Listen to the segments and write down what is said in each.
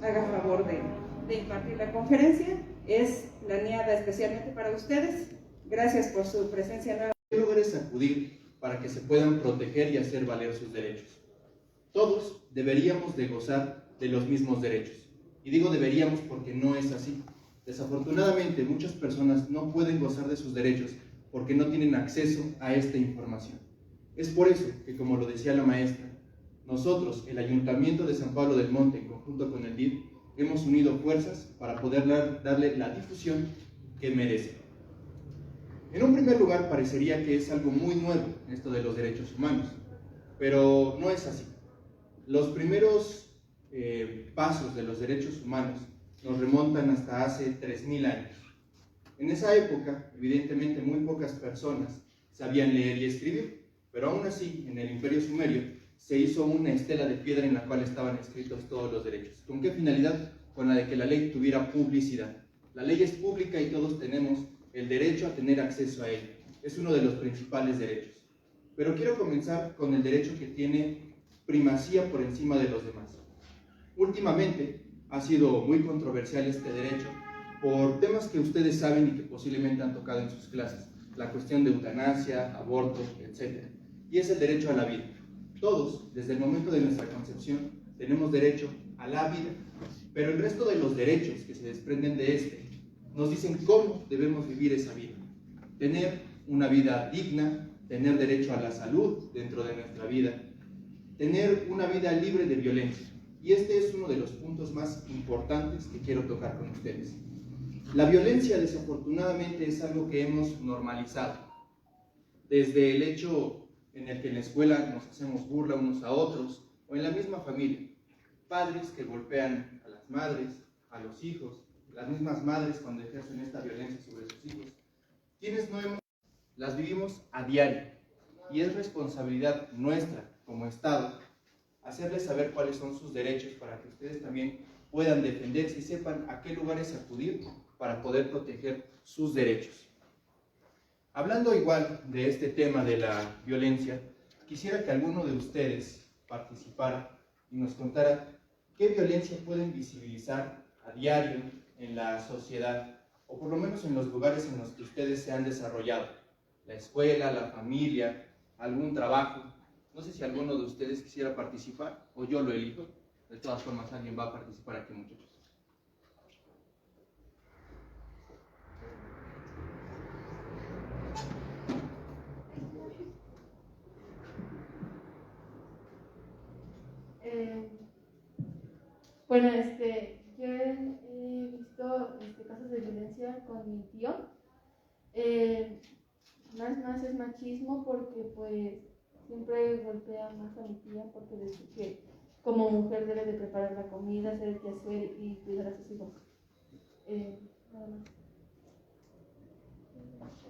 haga favor de impartir la conferencia. Es planeada especialmente para ustedes. Gracias por su presencia nueva. ¿Qué lugares acudir para que se puedan proteger y hacer valer sus derechos? Todos deberíamos de gozar de los mismos derechos. Y digo deberíamos porque no es así. Desafortunadamente, muchas personas no pueden gozar de sus derechos porque no tienen acceso a esta información. Es por eso que, como lo decía la maestra, nosotros, el Ayuntamiento de San Pablo del Monte, en conjunto con el DIF, hemos unido fuerzas para poder darle la difusión que merece. En un primer lugar, parecería que es algo muy nuevo esto de los derechos humanos, pero no es así. Los primeros pasos de los derechos humanos nos remontan hasta hace 3000 años. En esa época, evidentemente, muy pocas personas sabían leer y escribir, pero aún así, en el Imperio Sumerio, se hizo una estela de piedra en la cual estaban escritos todos los derechos. ¿Con qué finalidad? Con la de que la ley tuviera publicidad. La ley es pública y todos tenemos el derecho a tener acceso a ella. Es uno de los principales derechos. Pero quiero comenzar con el derecho que tiene primacía por encima de los demás. Últimamente ha sido muy controversial este derecho por temas que ustedes saben y que posiblemente han tocado en sus clases. La cuestión de eutanasia, aborto, etc. Y es el derecho a la vida. Todos, desde el momento de nuestra concepción, tenemos derecho a la vida, pero el resto de los derechos que se desprenden de este nos dicen cómo debemos vivir esa vida. Tener una vida digna, tener derecho a la salud dentro de nuestra vida, tener una vida libre de violencia. Y este es uno de los puntos más importantes que quiero tocar con ustedes. La violencia, desafortunadamente, es algo que hemos normalizado. Desde el hecho en el que en la escuela nos hacemos burla unos a otros, o en la misma familia. Padres que golpean a las madres, a los hijos, las mismas madres cuando ejercen esta violencia sobre sus hijos. Quienes no hemos, las vivimos a diario, y es responsabilidad nuestra como Estado hacerles saber cuáles son sus derechos para que ustedes también puedan defenderse y sepan a qué lugares acudir para poder proteger sus derechos. Hablando igual de este tema de la violencia, quisiera que alguno de ustedes participara y nos contara qué violencia pueden visibilizar a diario en la sociedad, o por lo menos en los lugares en los que ustedes se han desarrollado, la escuela, la familia, algún trabajo. No sé si alguno de ustedes quisiera participar, o yo lo elijo. De todas formas, alguien va a participar aquí, muchachos. Bueno, yo he visto casos de violencia con mi tío. Más es machismo porque pues siempre golpea más a mi tía porque dice que como mujer debe de preparar la comida, hacer el quehacer y cuidar a sus hijos. Nada más.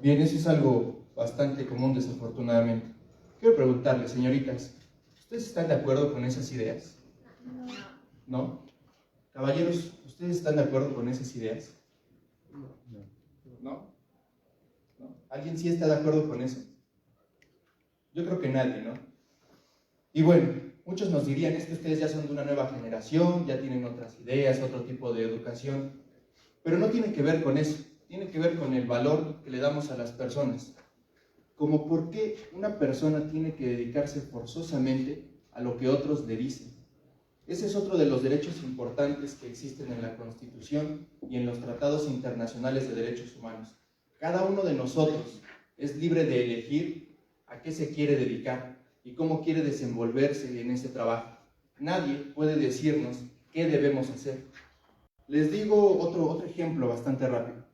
Bien, eso es algo bastante común, desafortunadamente. Quiero preguntarles, señoritas, ¿ustedes están de acuerdo con esas ideas? ¿No? Caballeros, ¿ustedes están de acuerdo con esas ideas? ¿No? ¿Alguien sí está de acuerdo con eso? Yo creo que nadie, ¿no? Y bueno, muchos nos dirían, es que ustedes ya son de una nueva generación, ya tienen otras ideas, otro tipo de educación, pero no tiene que ver con eso, tiene que ver con el valor que le damos a las personas. Como por qué una persona tiene que dedicarse forzosamente a lo que otros le dicen. Ese es otro de los derechos importantes que existen en la Constitución y en los tratados internacionales de derechos humanos. Cada uno de nosotros es libre de elegir a qué se quiere dedicar y cómo quiere desenvolverse en ese trabajo. Nadie puede decirnos qué debemos hacer. Les digo otro ejemplo bastante rápido.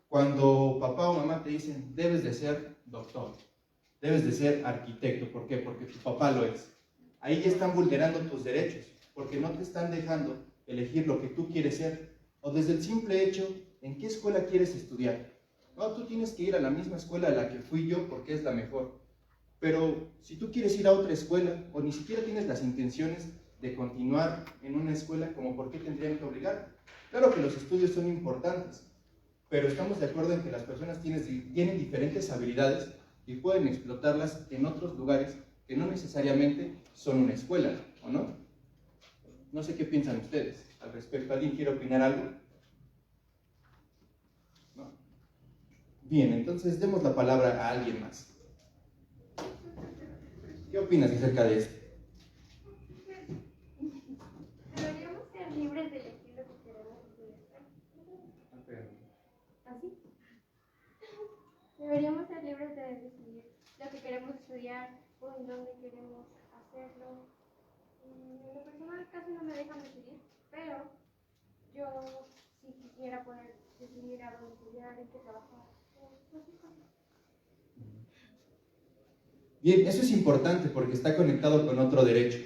Cuando papá o mamá te dicen, debes de ser doctor, debes de ser arquitecto. ¿Por qué? Porque tu papá lo es. Ahí ya están vulnerando tus derechos, porque no te están dejando elegir lo que tú quieres ser, o desde el simple hecho, ¿en qué escuela quieres estudiar? No, tú tienes que ir a la misma escuela a la que fui yo porque es la mejor. Pero si tú quieres ir a otra escuela, o ni siquiera tienes las intenciones de continuar en una escuela, ¿como por qué tendrían que obligar? Claro que los estudios son importantes, pero estamos de acuerdo en que las personas tienen diferentes habilidades y pueden explotarlas en otros lugares que no necesariamente son una escuela, ¿o no? No sé qué piensan ustedes. al respecto? ¿Alguien quiere opinar algo? ¿No? Bien, entonces demos la palabra a alguien más. ¿Qué opinas acerca de esto? Deberíamos ser libres de elegir lo que queremos estudiar. ¿Así? Deberíamos ser libres de decidir lo que queremos estudiar o en dónde queremos hacerlo. En lo personal casi no me dejan decidir, pero yo sí quisiera poder decidir a dónde estudiar, en qué trabajar. Bien, eso es importante porque está conectado con otro derecho,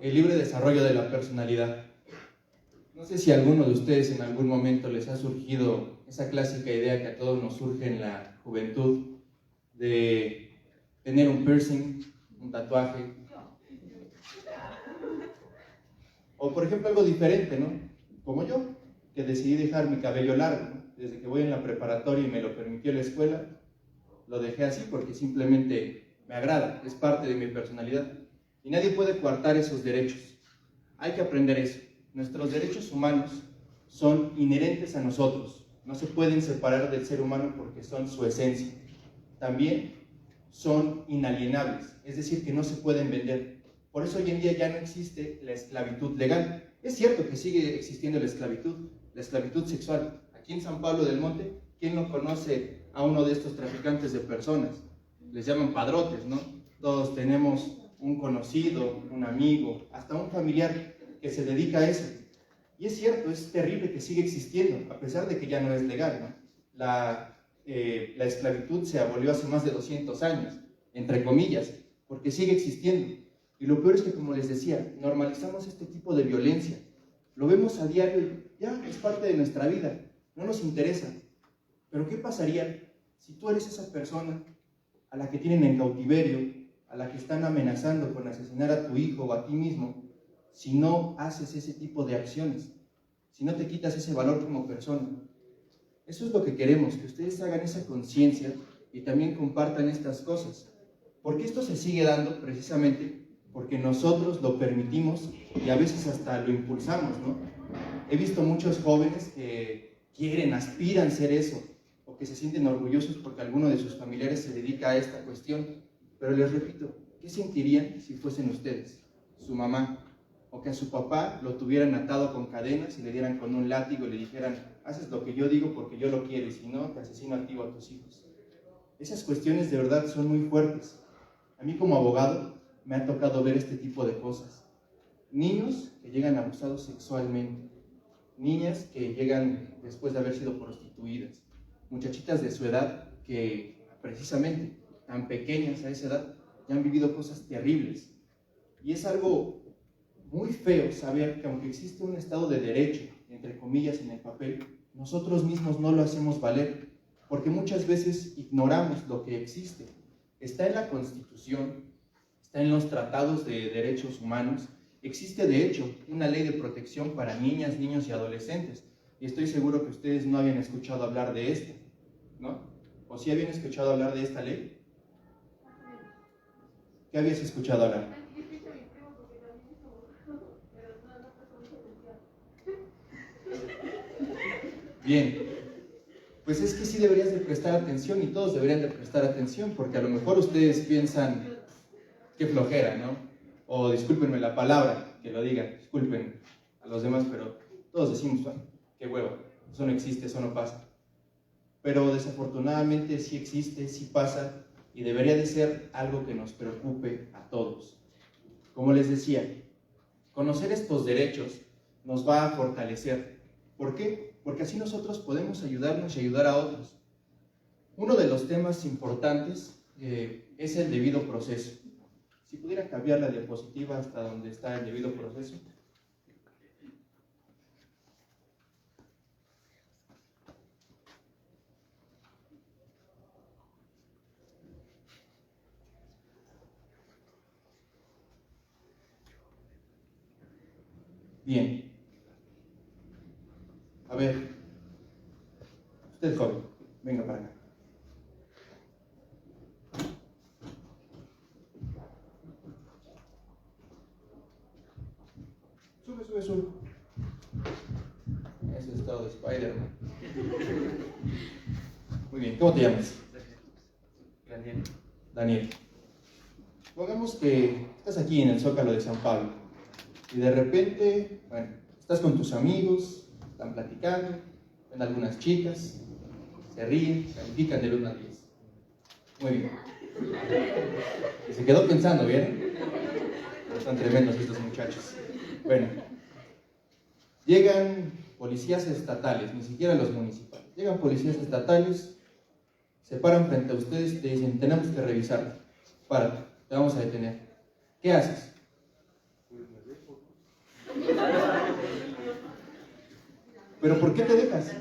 el libre desarrollo de la personalidad. No sé si a alguno de ustedes en algún momento les ha surgido esa clásica idea que a todos nos surge en la juventud de tener un piercing, un tatuaje. O por ejemplo algo diferente, ¿no? Como yo, que decidí dejar mi cabello largo, ¿no? Desde que voy en la preparatoria y me lo permitió la escuela, lo dejé así porque simplemente me agrada, es parte de mi personalidad. Y nadie puede coartar esos derechos. Hay que aprender eso. Nuestros derechos humanos son inherentes a nosotros. No se pueden separar del ser humano porque son su esencia. También son inalienables, es decir, que no se pueden vender. Por eso hoy en día ya no existe la esclavitud legal. Es cierto que sigue existiendo la esclavitud sexual. Aquí en San Pablo del Monte, ¿quién no conoce a uno de estos traficantes de personas? Les llaman padrotes, ¿no? Todos tenemos un conocido, un amigo, hasta un familiar que se dedica a eso. Y es cierto, es terrible que sigue existiendo, a pesar de que ya no es legal, ¿no? La esclavitud se abolió hace más de 200 años, entre comillas, porque sigue existiendo. Y lo peor es que, como les decía, normalizamos este tipo de violencia. Lo vemos a diario y ya es parte de nuestra vida, no nos interesa. Pero ¿qué pasaría si tú eres esa persona a la que tienen en cautiverio, a la que están amenazando con asesinar a tu hijo o a ti mismo, si no haces ese tipo de acciones, si no te quitas ese valor como persona? Eso es lo que queremos, que ustedes hagan esa conciencia y también compartan estas cosas. Porque esto se sigue dando precisamente porque nosotros lo permitimos y a veces hasta lo impulsamos, ¿no? He visto muchos jóvenes que quieren, aspiran ser eso, o que se sienten orgullosos porque alguno de sus familiares se dedica a esta cuestión. Pero les repito, ¿qué sentirían si fuesen ustedes, su mamá, o que a su papá lo tuvieran atado con cadenas y le dieran con un látigo y le dijeran, haces lo que yo digo porque yo lo quiero y si no, te asesino a ti o a tus hijos? Esas cuestiones de verdad son muy fuertes. A mí como abogado me ha tocado ver este tipo de cosas. Niños que llegan abusados sexualmente, niñas que llegan después de haber sido prostituidas, muchachitas de su edad que precisamente tan pequeñas a esa edad ya han vivido cosas terribles. Y es algo muy feo saber que aunque existe un estado de derecho, entre comillas, en el papel, nosotros mismos no lo hacemos valer, porque muchas veces ignoramos lo que existe. Está en la Constitución, está en los tratados de derechos humanos, existe de hecho una ley de protección para niñas, niños y adolescentes, y estoy seguro que ustedes no habían escuchado hablar de esto, ¿no? ¿O sí habían escuchado hablar de esta ley? ¿Qué habías escuchado hablar? Bien, pues es que sí deberías de prestar atención y todos deberían de prestar atención, porque a lo mejor ustedes piensan, qué flojera, ¿no? O discúlpenme la palabra, que lo digan, disculpen a los demás, pero todos decimos, bueno, qué huevo, eso no existe, eso no pasa. Pero desafortunadamente sí existe, sí pasa, y debería de ser algo que nos preocupe a todos. Como les decía, conocer estos derechos nos va a fortalecer. ¿Por qué? Porque así nosotros podemos ayudarnos y ayudar a otros. Uno de los temas importantes es el debido proceso. Si pudiera cambiar la diapositiva hasta donde está el debido proceso. Bien. A ver, usted joven, venga para acá. Sube. Eso es todo, Spider-Man. Muy bien, ¿cómo te llamas? Daniel. Daniel. Supongamos que estás aquí en el Zócalo de San Pablo y de repente, bueno, estás con tus amigos, están platicando, ven algunas chicas, se ríen, califican del 1 al 10. Muy bien. Y se quedó pensando, ¿vieron? Están tremendos estos muchachos. Bueno, llegan policías estatales, ni siquiera los municipales. Llegan policías estatales, se paran frente a ustedes y te dicen, tenemos que revisarte. Párate, te vamos a detener. ¿Qué haces? ¿Pero por qué te dejas?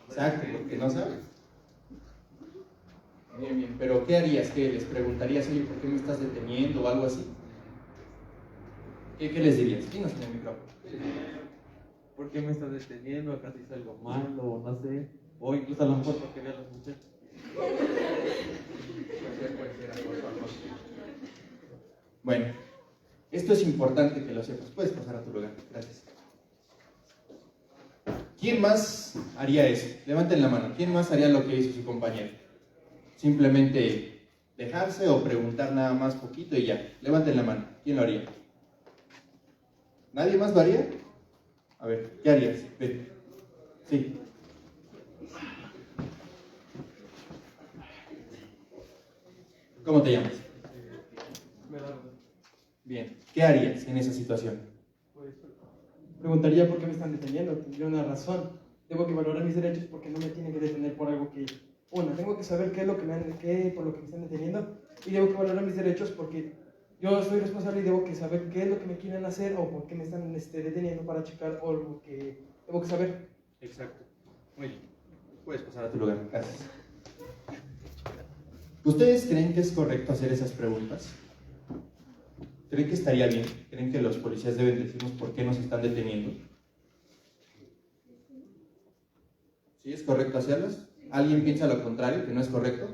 Exacto, porque no sabes. Bien, bien, pero ¿qué harías? ¿Qué les preguntarías? Oye, ¿por qué me estás deteniendo o algo así? ¿Qué les dirías? Dinos en el micrófono. ¿Por qué me estás deteniendo? ¿Acaso hice algo malo? O no sé. O incluso a lo mejor porque veo a los muchachos. Bueno, esto es importante que lo sepas. Puedes pasar a tu lugar. Gracias. ¿Quién más haría eso? Levanten la mano. ¿Quién más haría lo que hizo su compañero? Simplemente dejarse o preguntar nada más poquito y ya. Levanten la mano. ¿Quién lo haría? ¿Nadie más lo haría? A ver, ¿qué harías? Ven. Sí. ¿Cómo te llamas? Bien. ¿Qué harías en esa situación? Pues preguntaría por qué me están deteniendo, tendría una razón. Tengo que valorar mis derechos porque no me tienen que detener por algo que... tengo que saber qué es lo que por lo que me están deteniendo, y debo que valorar mis derechos porque yo soy responsable y debo que saber qué es lo que me quieren hacer o por qué me están deteniendo para checar o lo que debo que saber. Exacto. Muy bien. Puedes pasar a tu lugar. Gracias. ¿Ustedes creen que es correcto hacer esas preguntas? ¿Creen que estaría bien? ¿Creen que los policías deben decirnos por qué nos están deteniendo? ¿Sí es correcto hacerlas? ¿Alguien piensa lo contrario, que no es correcto?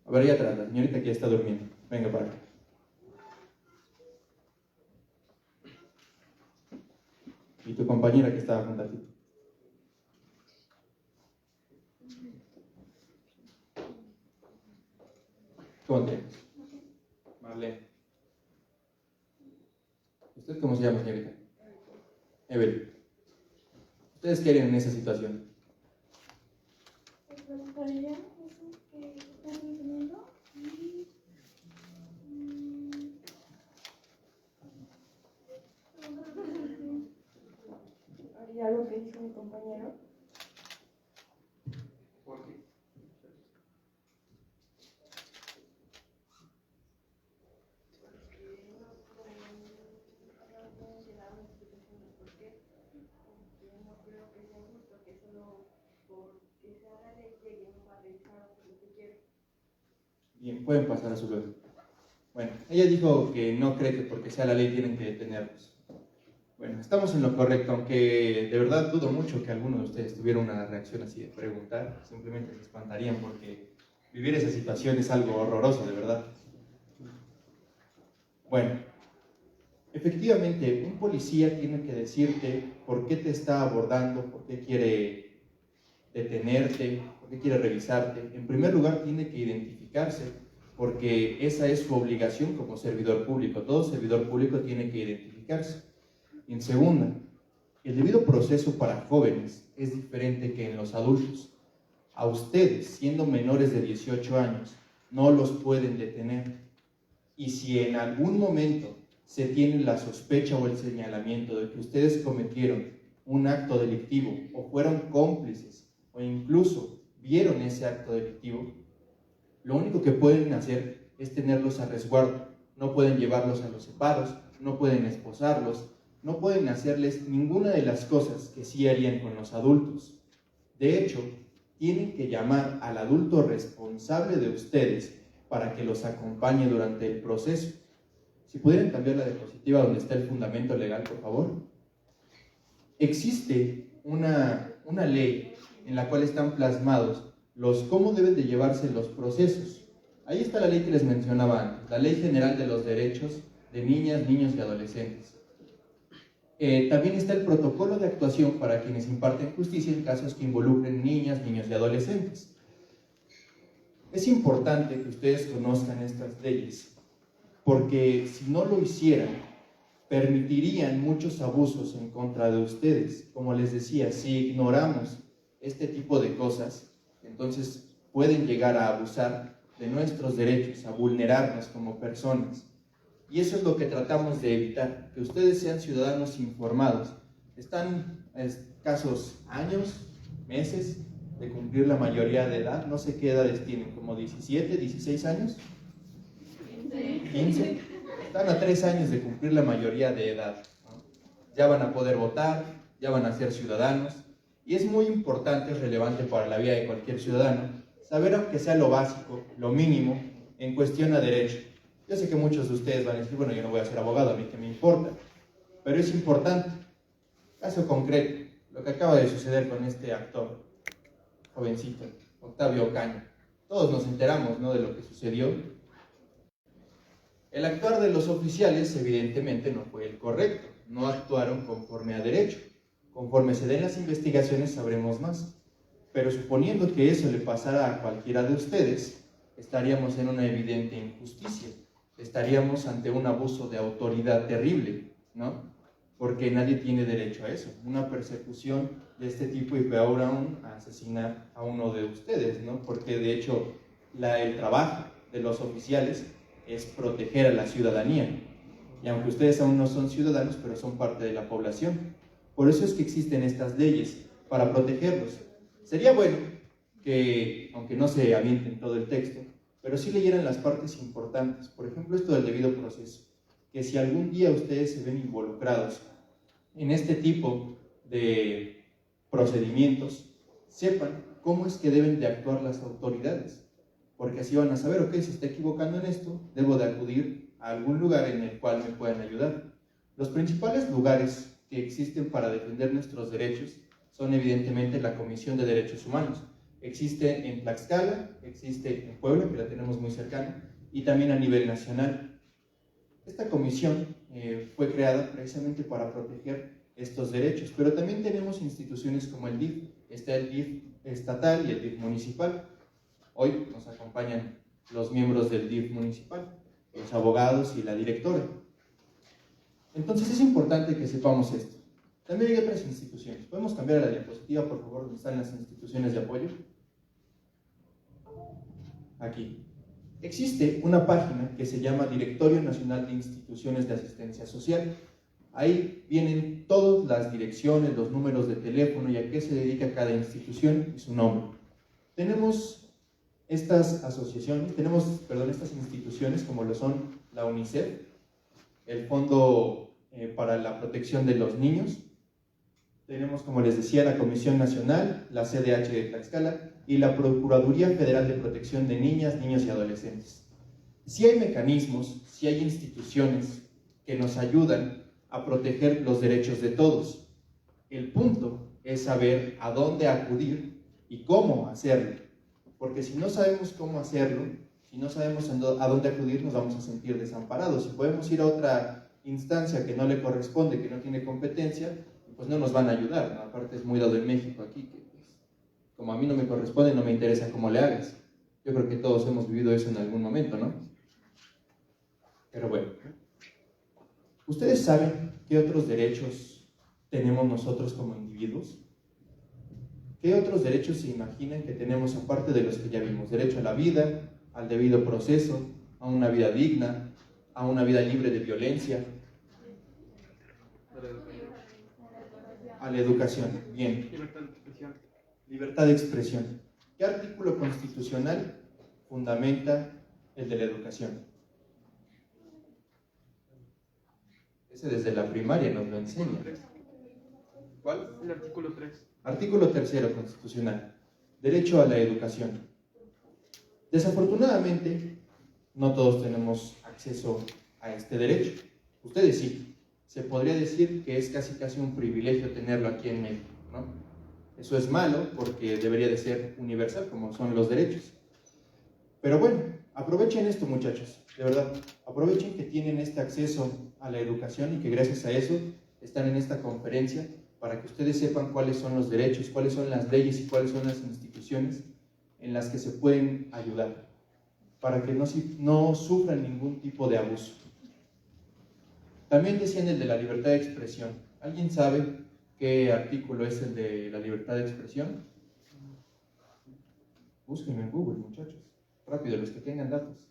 A ver, allá atrás, la señorita que ya está durmiendo. Venga para acá. ¿Y tu compañera que estaba junto a ti? ¿Cómo te llamas? Marlene. ¿Usted cómo se llama, señorita? Evelyn. ¿Ustedes qué harían en esa situación? Preguntaría eso que están enseñando y Haría lo que hizo mi compañero. ¿Por qué? Bien, pueden pasar a su lugar. Bueno, ella dijo que no cree que porque sea la ley tienen que detenerlos. Bueno, estamos en lo correcto, aunque de verdad dudo mucho que alguno de ustedes tuviera una reacción así de preguntar. Simplemente se espantarían porque vivir esa situación es algo horroroso, de verdad. Bueno, efectivamente, un policía tiene que decirte por qué te está abordando, por qué quiere detenerte, por qué quiere revisarte. En primer lugar, tiene que identificarse, porque esa es su obligación como servidor público. Todo servidor público tiene que identificarse. En segunda, el debido proceso para jóvenes es diferente que en los adultos. A ustedes, siendo menores de 18 años, no los pueden detener. Y si en algún momento se tiene la sospecha o el señalamiento de que ustedes cometieron un acto delictivo o fueron cómplices o incluso vieron ese acto delictivo, lo único que pueden hacer es tenerlos a resguardo. No pueden llevarlos a los separos, no pueden esposarlos, no pueden hacerles ninguna de las cosas que sí harían con los adultos. De hecho, tienen que llamar al adulto responsable de ustedes para que los acompañe durante el proceso. Si pudieran cambiar la diapositiva donde está el fundamento legal, por favor. Existe una ley en la cual están plasmados cómo deben de llevarse los procesos. Ahí está la ley que les mencionaba antes, la Ley General de los Derechos de Niñas, Niños y Adolescentes. También está el protocolo de actuación para quienes imparten justicia en casos que involucren niñas, niños y adolescentes. Es importante que ustedes conozcan estas leyes, porque si no lo hicieran, permitirían muchos abusos en contra de ustedes. Como les decía, si ignoramos este tipo de cosas, entonces pueden llegar a abusar de nuestros derechos, a vulnerarnos como personas. Y eso es lo que tratamos de evitar, que ustedes sean ciudadanos informados. Están a escasos años, meses de cumplir la mayoría de edad. No sé qué edades tienen, como 17, 16 años. 15. Están a 3 años de cumplir la mayoría de edad, ¿no? Ya van a poder votar, ya van a ser ciudadanos. Y es muy importante, es relevante para la vida de cualquier ciudadano, saber aunque sea lo básico, lo mínimo, en cuestión a derecho. Yo sé que muchos de ustedes van a decir, bueno, yo no voy a ser abogado, a mí qué me importa, pero es importante. Caso concreto, lo que acaba de suceder con este actor, jovencito, Octavio Ocaña. Todos nos enteramos, ¿no?, de lo que sucedió. El actuar de los oficiales evidentemente no fue el correcto, no actuaron conforme a derecho. Conforme se den las investigaciones sabremos más, pero suponiendo que eso le pasara a cualquiera de ustedes, estaríamos en una evidente injusticia. Estaríamos ante un abuso de autoridad terrible, ¿no? Porque nadie tiene derecho a eso. Una persecución de este tipo y peor aún, a asesinar a uno de ustedes, ¿no? Porque de hecho el trabajo de los oficiales es proteger a la ciudadanía. Y aunque ustedes aún no son ciudadanos, pero son parte de la población. Por eso es que existen estas leyes, para protegerlos. Sería bueno que, aunque no se avienten todo el texto, pero sí leyeran las partes importantes. Por ejemplo, esto del debido proceso. Que si algún día ustedes se ven involucrados en este tipo de procedimientos, sepan cómo es que deben de actuar las autoridades. Porque así van a saber, ok, se está equivocando en esto, debo de acudir a algún lugar en el cual me puedan ayudar. Los principales lugares que existen para defender nuestros derechos son evidentemente la Comisión de Derechos Humanos. Existe en Tlaxcala, existe en Puebla, que la tenemos muy cercana, y también a nivel nacional. Esta comisión fue creada precisamente para proteger estos derechos, pero también tenemos instituciones como el DIF. Está el DIF estatal y el DIF municipal. Hoy nos acompañan los miembros del DIF municipal, los abogados y la directora. Entonces es importante que sepamos esto. También hay otras instituciones. ¿Podemos cambiar a la diapositiva, por favor, donde están las instituciones de apoyo? Aquí. Existe una página que se llama Directorio Nacional de Instituciones de Asistencia Social. Ahí vienen todas las direcciones, los números de teléfono y a qué se dedica cada institución y su nombre. Tenemos estas asociaciones, estas instituciones como lo son la UNICEF, el Fondo para la Protección de los Niños. Tenemos, como les decía, la Comisión Nacional, la CDH de Tlaxcala y la Procuraduría Federal de Protección de Niñas, Niños y Adolescentes. Sí hay mecanismos, sí hay instituciones que nos ayudan a proteger los derechos de todos. El punto es saber a dónde acudir y cómo hacerlo. Porque si no sabemos cómo hacerlo, si no sabemos a dónde acudir, nos vamos a sentir desamparados. Si podemos ir a otra instancia que no le corresponde, que no tiene competencia, pues no nos van a ayudar, ¿no? Aparte es muy dado en México aquí, que pues, como a mí no me corresponde, no me interesa cómo le hagas. Yo creo que todos hemos vivido eso en algún momento, ¿no? Pero bueno, ¿ustedes saben qué otros derechos tenemos nosotros como individuos? ¿Qué otros derechos se imaginan que tenemos aparte de los que ya vimos? Derecho a la vida, al debido proceso, a una vida digna, a una vida libre de violencia, a la educación. Bien. Libertad de expresión. Libertad de expresión. ¿Qué artículo constitucional fundamenta el de la educación? Ese desde la primaria nos lo enseña. ¿Cuál? El artículo 3. Artículo 3 constitucional. Derecho a la educación. Desafortunadamente, no todos tenemos acceso a este derecho. Ustedes sí. Se podría decir que es casi un privilegio tenerlo aquí en México, ¿no? Eso es malo porque debería de ser universal, como son los derechos. Pero bueno, aprovechen esto, muchachos, de verdad. Aprovechen que tienen este acceso a la educación y que gracias a eso están en esta conferencia para que ustedes sepan cuáles son los derechos, cuáles son las leyes y cuáles son las instituciones en las que se pueden ayudar, para que no sufran ningún tipo de abuso. También decían el de la libertad de expresión. ¿Alguien sabe qué artículo es el de la libertad de expresión? Búsquenlo en Google, muchachos. Rápido, los que tengan datos.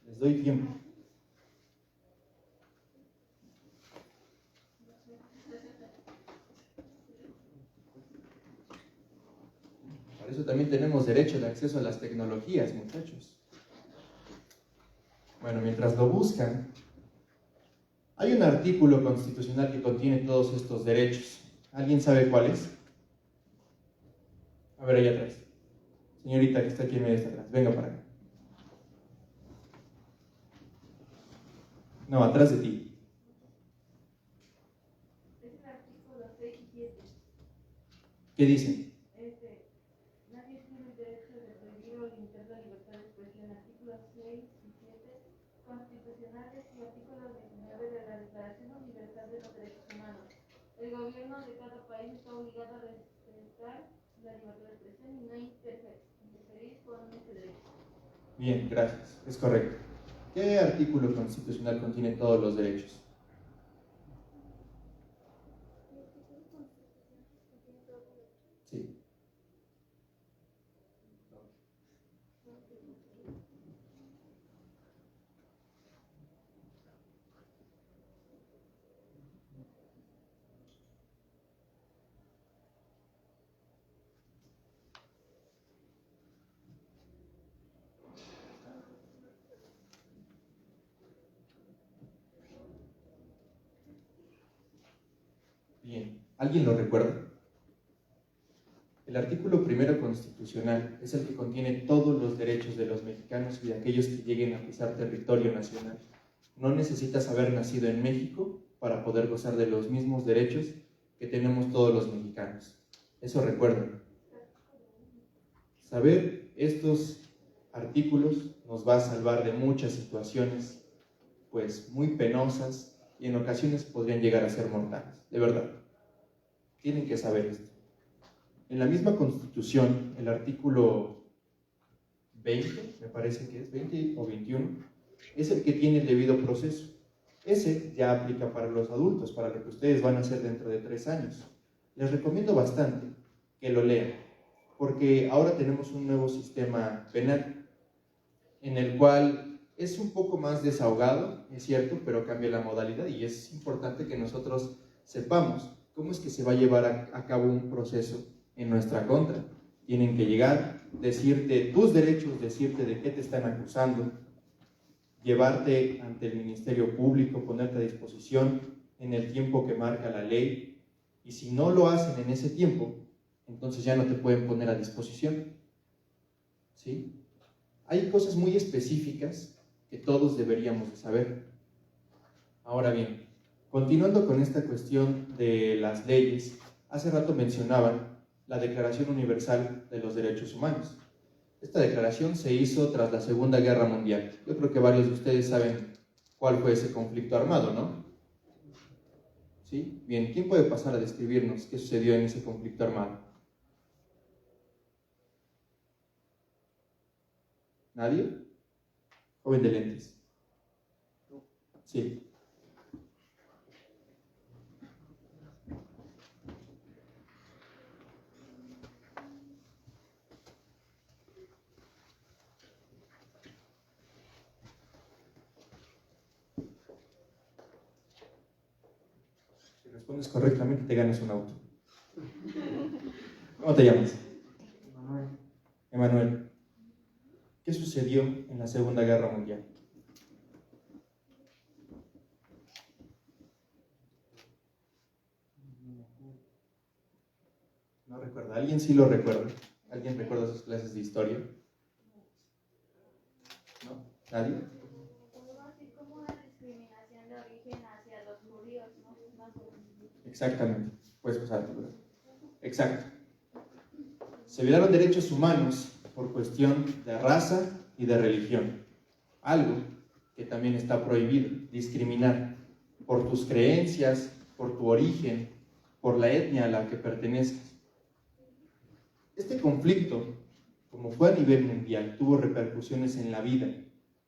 Les doy tiempo. Para eso también tenemos derecho de acceso a las tecnologías, muchachos. Bueno, mientras lo buscan, hay un artículo constitucional que contiene todos estos derechos. ¿Alguien sabe cuál es? A ver, ahí atrás. Señorita que está aquí en medio, está atrás. Venga para acá. No, atrás de ti. Es el artículo 6 y 7. ¿Qué dicen? Nadie tiene el derecho de prohibir o limitar la libertad de expresión. Artículos 6 y 7 constitucionales y artículo 19 de la Declaración Universal de los Derechos Humanos. El gobierno de cada país está obligado a respetar la libertad de expresión y no interferir con ese derecho. Bien, gracias. Es correcto. ¿Qué artículo constitucional contiene todos los derechos? Sí. Bien, ¿alguien lo recuerda? El artículo primero constitucional es el que contiene todos los derechos de los mexicanos y de aquellos que lleguen a pisar territorio nacional. No necesitas haber nacido en México para poder gozar de los mismos derechos que tenemos todos los mexicanos. Eso recuerden. Saber estos artículos nos va a salvar de muchas situaciones, pues muy penosas, y en ocasiones podrían llegar a ser mortales. De verdad, tienen que saber esto. En la misma Constitución, el artículo 20, me parece que es 20 o 21, es el que tiene el debido proceso. Ese ya aplica para los adultos, para lo que ustedes van a hacer dentro de 3 años. Les recomiendo bastante que lo lean, porque ahora tenemos un nuevo sistema penal, en el cual es un poco más desahogado, es cierto, pero cambia la modalidad y es importante que nosotros sepamos cómo es que se va a llevar a cabo un proceso en nuestra contra. Tienen que llegar, decirte tus derechos, decirte de qué te están acusando, llevarte ante el Ministerio Público, ponerte a disposición en el tiempo que marca la ley, y si no lo hacen en ese tiempo, entonces ya no te pueden poner a disposición. ¿Sí? Hay cosas muy específicas que todos deberíamos de saber. Ahora bien, continuando con esta cuestión de las leyes, hace rato mencionaban la Declaración Universal de los Derechos Humanos. Esta declaración se hizo tras la Segunda Guerra Mundial. Yo creo que varios de ustedes saben cuál fue ese conflicto armado, ¿no? ¿Sí? Bien, ¿quién puede pasar a describirnos qué sucedió en ese conflicto armado? ¿Nadie? Joven de lentes. Sí. Si respondes correctamente, te ganas un auto. ¿Cómo te llamas? Emanuel. ¿Qué sucedió en la Segunda Guerra Mundial? No recuerda. ¿Alguien sí lo recuerda? ¿Alguien recuerda sus clases de historia? ¿No? ¿Nadie? Algo así como la discriminación de origen hacia los judíos, ¿no? Exactamente. Puedes pasar. Exacto. Se violaron derechos humanos por cuestión de raza y de religión. Algo que también está prohibido, discriminar. por tus creencias, por tu origen, por la etnia a la que pertenezcas. Este conflicto, como fue a nivel mundial, tuvo repercusiones en la vida.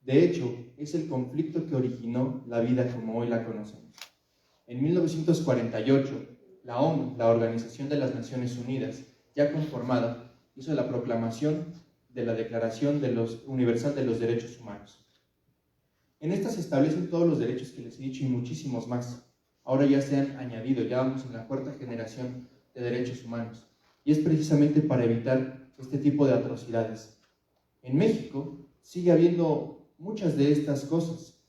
De hecho, es el conflicto que originó la vida como hoy la conocemos. En 1948, la ONU, la Organización de las Naciones Unidas, ya conformada, hizo la proclamación de la Declaración Universal de los Derechos Humanos. En esta se establecen todos los derechos que les he dicho y muchísimos más. Ahora ya se han añadido, ya vamos en la 4ª generación de derechos humanos. Y es precisamente para evitar este tipo de atrocidades. En México sigue habiendo muchas de estas cosas.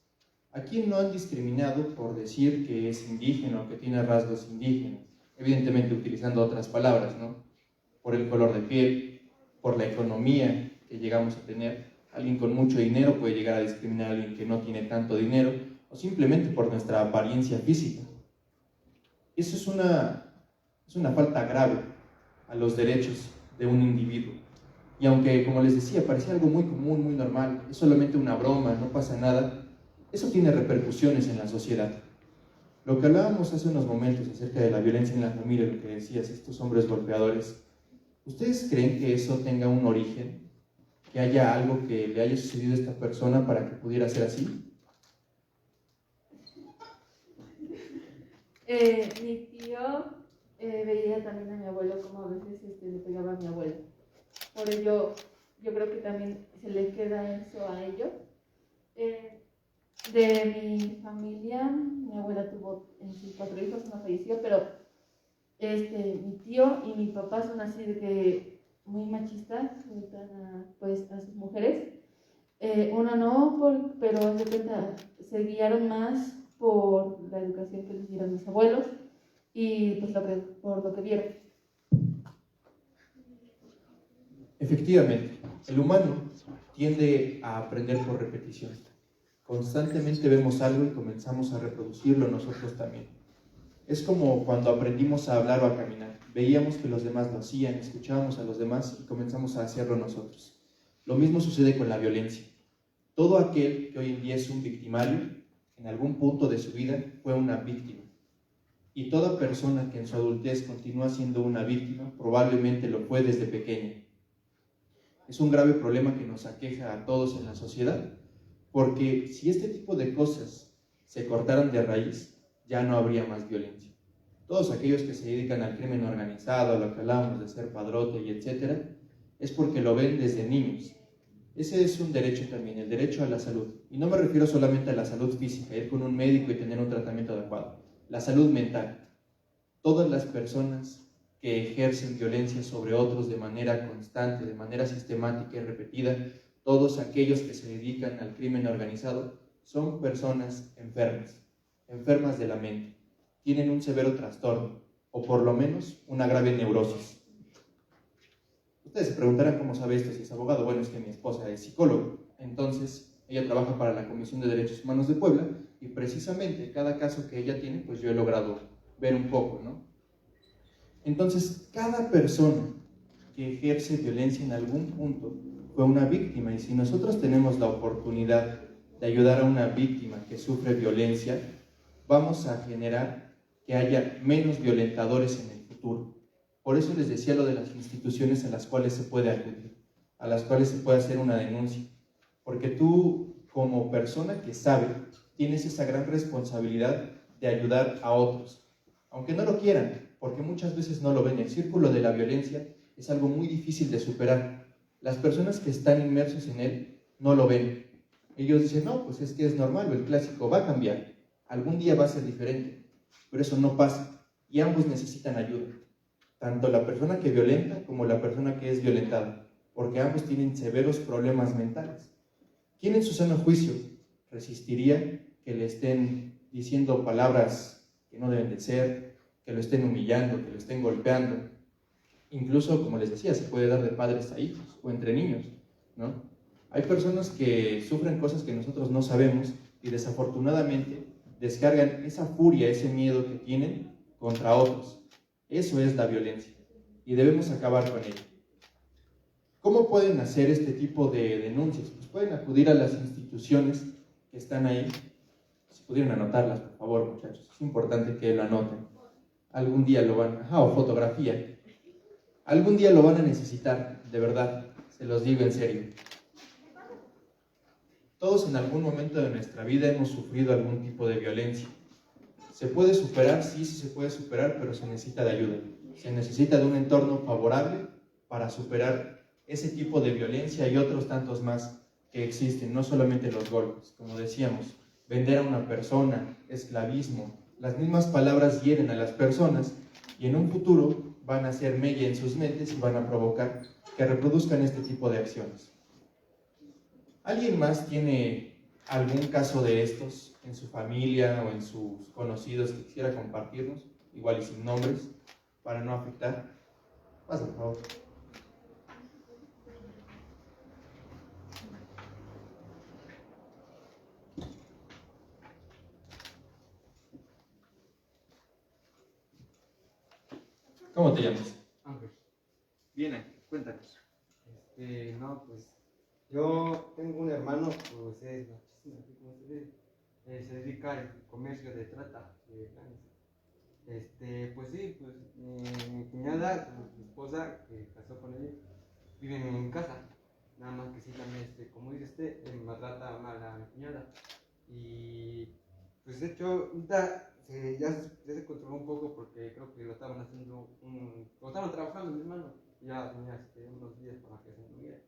Aquí no han discriminado por decir que es indígena o que tiene rasgos indígenas, evidentemente utilizando otras palabras, ¿no? Por el color de piel, por la economía que llegamos a tener. Alguien con mucho dinero puede llegar a discriminar a alguien que no tiene tanto dinero, o simplemente por nuestra apariencia física. Eso es una falta grave a los derechos de un individuo. Y aunque, como les decía, parecía algo muy común, muy normal, es solamente una broma, no pasa nada, eso tiene repercusiones en la sociedad. Lo que hablábamos hace unos momentos acerca de la violencia en la familia, lo que decías, estos hombres golpeadores, ¿ustedes creen que eso tenga un origen? ¿Que haya algo que le haya sucedido a esta persona para que pudiera ser así? Mi tío veía también a mi abuelo como a veces le pegaba a mi abuelo. Por ello, yo creo que también se le queda eso a ellos. De mi familia, mi abuela tuvo en sus 4 hijos, una falleció, pero mi tío y mi papá son así de que muy machistas, pues a sus mujeres. Uno no, pero de cuenta, se guiaron más por la educación que les dieron mis abuelos y pues por lo que vieron. Efectivamente, el humano tiende a aprender por repetición. Constantemente vemos algo y comenzamos a reproducirlo nosotros también. Es como cuando aprendimos a hablar o a caminar. Veíamos que los demás lo hacían, escuchábamos a los demás y comenzamos a hacerlo nosotros. Lo mismo sucede con la violencia. Todo aquel que hoy en día es un victimario, en algún punto de su vida fue una víctima. Y toda persona que en su adultez continúa siendo una víctima, probablemente lo fue desde pequeña. Es un grave problema que nos aqueja a todos en la sociedad, porque si este tipo de cosas se cortaran de raíz, ya no habría más violencia. Todos aquellos que se dedican al crimen organizado, a lo que hablábamos de ser padrote y etcétera, es porque lo ven desde niños. Ese es un derecho también, el derecho a la salud. Y no me refiero solamente a la salud física, ir con un médico y tener un tratamiento adecuado. La salud mental. Todas las personas que ejercen violencia sobre otros de manera constante, de manera sistemática y repetida, todos aquellos que se dedican al crimen organizado, son personas enfermas, enfermas de la mente. Tienen un severo trastorno, o por lo menos una grave neurosis. Ustedes se preguntarán cómo sabe esto si es abogado. Bueno, es que mi esposa es psicóloga, entonces ella trabaja para la Comisión de Derechos Humanos de Puebla y precisamente cada caso que ella tiene, pues yo he logrado ver un poco, ¿no? Entonces, cada persona que ejerce violencia en algún punto fue una víctima, y si nosotros tenemos la oportunidad de ayudar a una víctima que sufre violencia, vamos a generar que haya menos violentadores en el futuro. Por eso les decía lo de las instituciones a las cuales se puede acudir, a las cuales se puede hacer una denuncia, porque tú, como persona que sabe, tienes esa gran responsabilidad de ayudar a otros, aunque no lo quieran, porque muchas veces no lo ven. El círculo de la violencia es algo muy difícil de superar. Las personas que están inmersos en él no lo ven. Ellos dicen, no, pues es que es normal, el clásico va a cambiar, algún día va a ser diferente, pero eso no pasa, y ambos necesitan ayuda, tanto la persona que violenta como la persona que es violentada, porque ambos tienen severos problemas mentales. ¿Quién en su sano juicio resistiría que le estén diciendo palabras que no deben de ser, que lo estén humillando, que lo estén golpeando? Incluso, como les decía, se puede dar de padres a hijos o entre niños, ¿no? Hay personas que sufren cosas que nosotros no sabemos y desafortunadamente descargan esa furia, ese miedo que tienen contra otros. Eso es la violencia y debemos acabar con ella. ¿Cómo pueden hacer este tipo de denuncias? Pues pueden acudir a las instituciones que están ahí. pudieran anotarlas, por favor, muchachos. Es importante que lo anoten. Algún día lo van... o fotografía. Algún día lo van a necesitar, de verdad. Se los digo en serio. Todos en algún momento de nuestra vida hemos sufrido algún tipo de violencia. ¿Se puede superar? Sí, sí se puede superar, pero se necesita de ayuda. Se necesita de un entorno favorable para superar ese tipo de violencia y otros tantos más que existen, no solamente los golpes. Como decíamos, vender a una persona, esclavismo, las mismas palabras hieren a las personas y en un futuro van a hacer mella en sus mentes y van a provocar que reproduzcan este tipo de acciones. ¿Alguien más tiene algún caso de estos en su familia o en sus conocidos que quisiera compartirnos? Igual y sin nombres, para no afectar. Pasa, por favor. ¿Cómo te llamas? Ángel. Bien, cuéntanos. No, pues yo tengo un hermano, pues es machista, ¿cómo se dice? Se dedica al comercio de trata de carnes. Pues sí, pues mi cuñada, mi esposa, que casó con él, viven en casa. Nada más que sí, también, como dice usted, maltrata mal a mi cuñada. Y pues de hecho, ya se controló un poco porque creo que lo estaban haciendo, lo estaban trabajando mi hermano. Ya tenía unos días para que se muriera.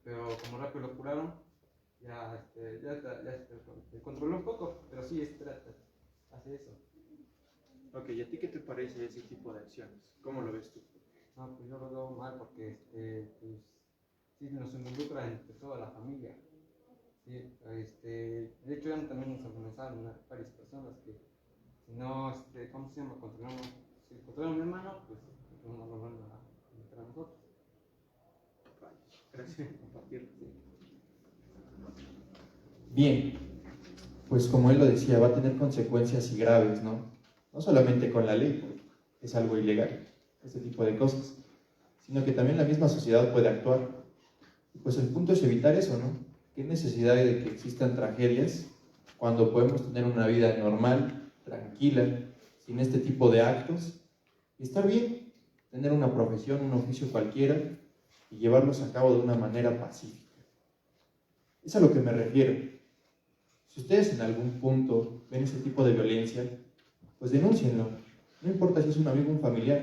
Pero como rápido lo curaron, ya se controló un poco, pero sí, hace eso. Ok, ¿y a ti qué te parece ese tipo de acciones? ¿Cómo lo ves tú? No, pues yo lo veo mal porque pues, sí nos involucra entre toda la familia. Sí, de hecho ya también nos organizaron varias personas que si no, ¿cómo se llama? Si controlan a mi hermano, pues no lo van a meter a nosotros. Gracias por compartirlo. Bien, pues como él lo decía, va a tener consecuencias y graves, ¿no? No solamente con la ley, porque es algo ilegal, este tipo de cosas, sino que también la misma sociedad puede actuar. Y pues el punto es evitar eso, ¿no? ¿Qué necesidad hay de que existan tragedias cuando podemos tener una vida normal, tranquila, sin este tipo de actos y estar bien, tener una profesión, un oficio cualquiera y llevarlos a cabo de una manera pacífica? Es a lo que me refiero. Si ustedes en algún punto ven ese tipo de violencia, pues denúncienlo. No importa si es un amigo o un familiar.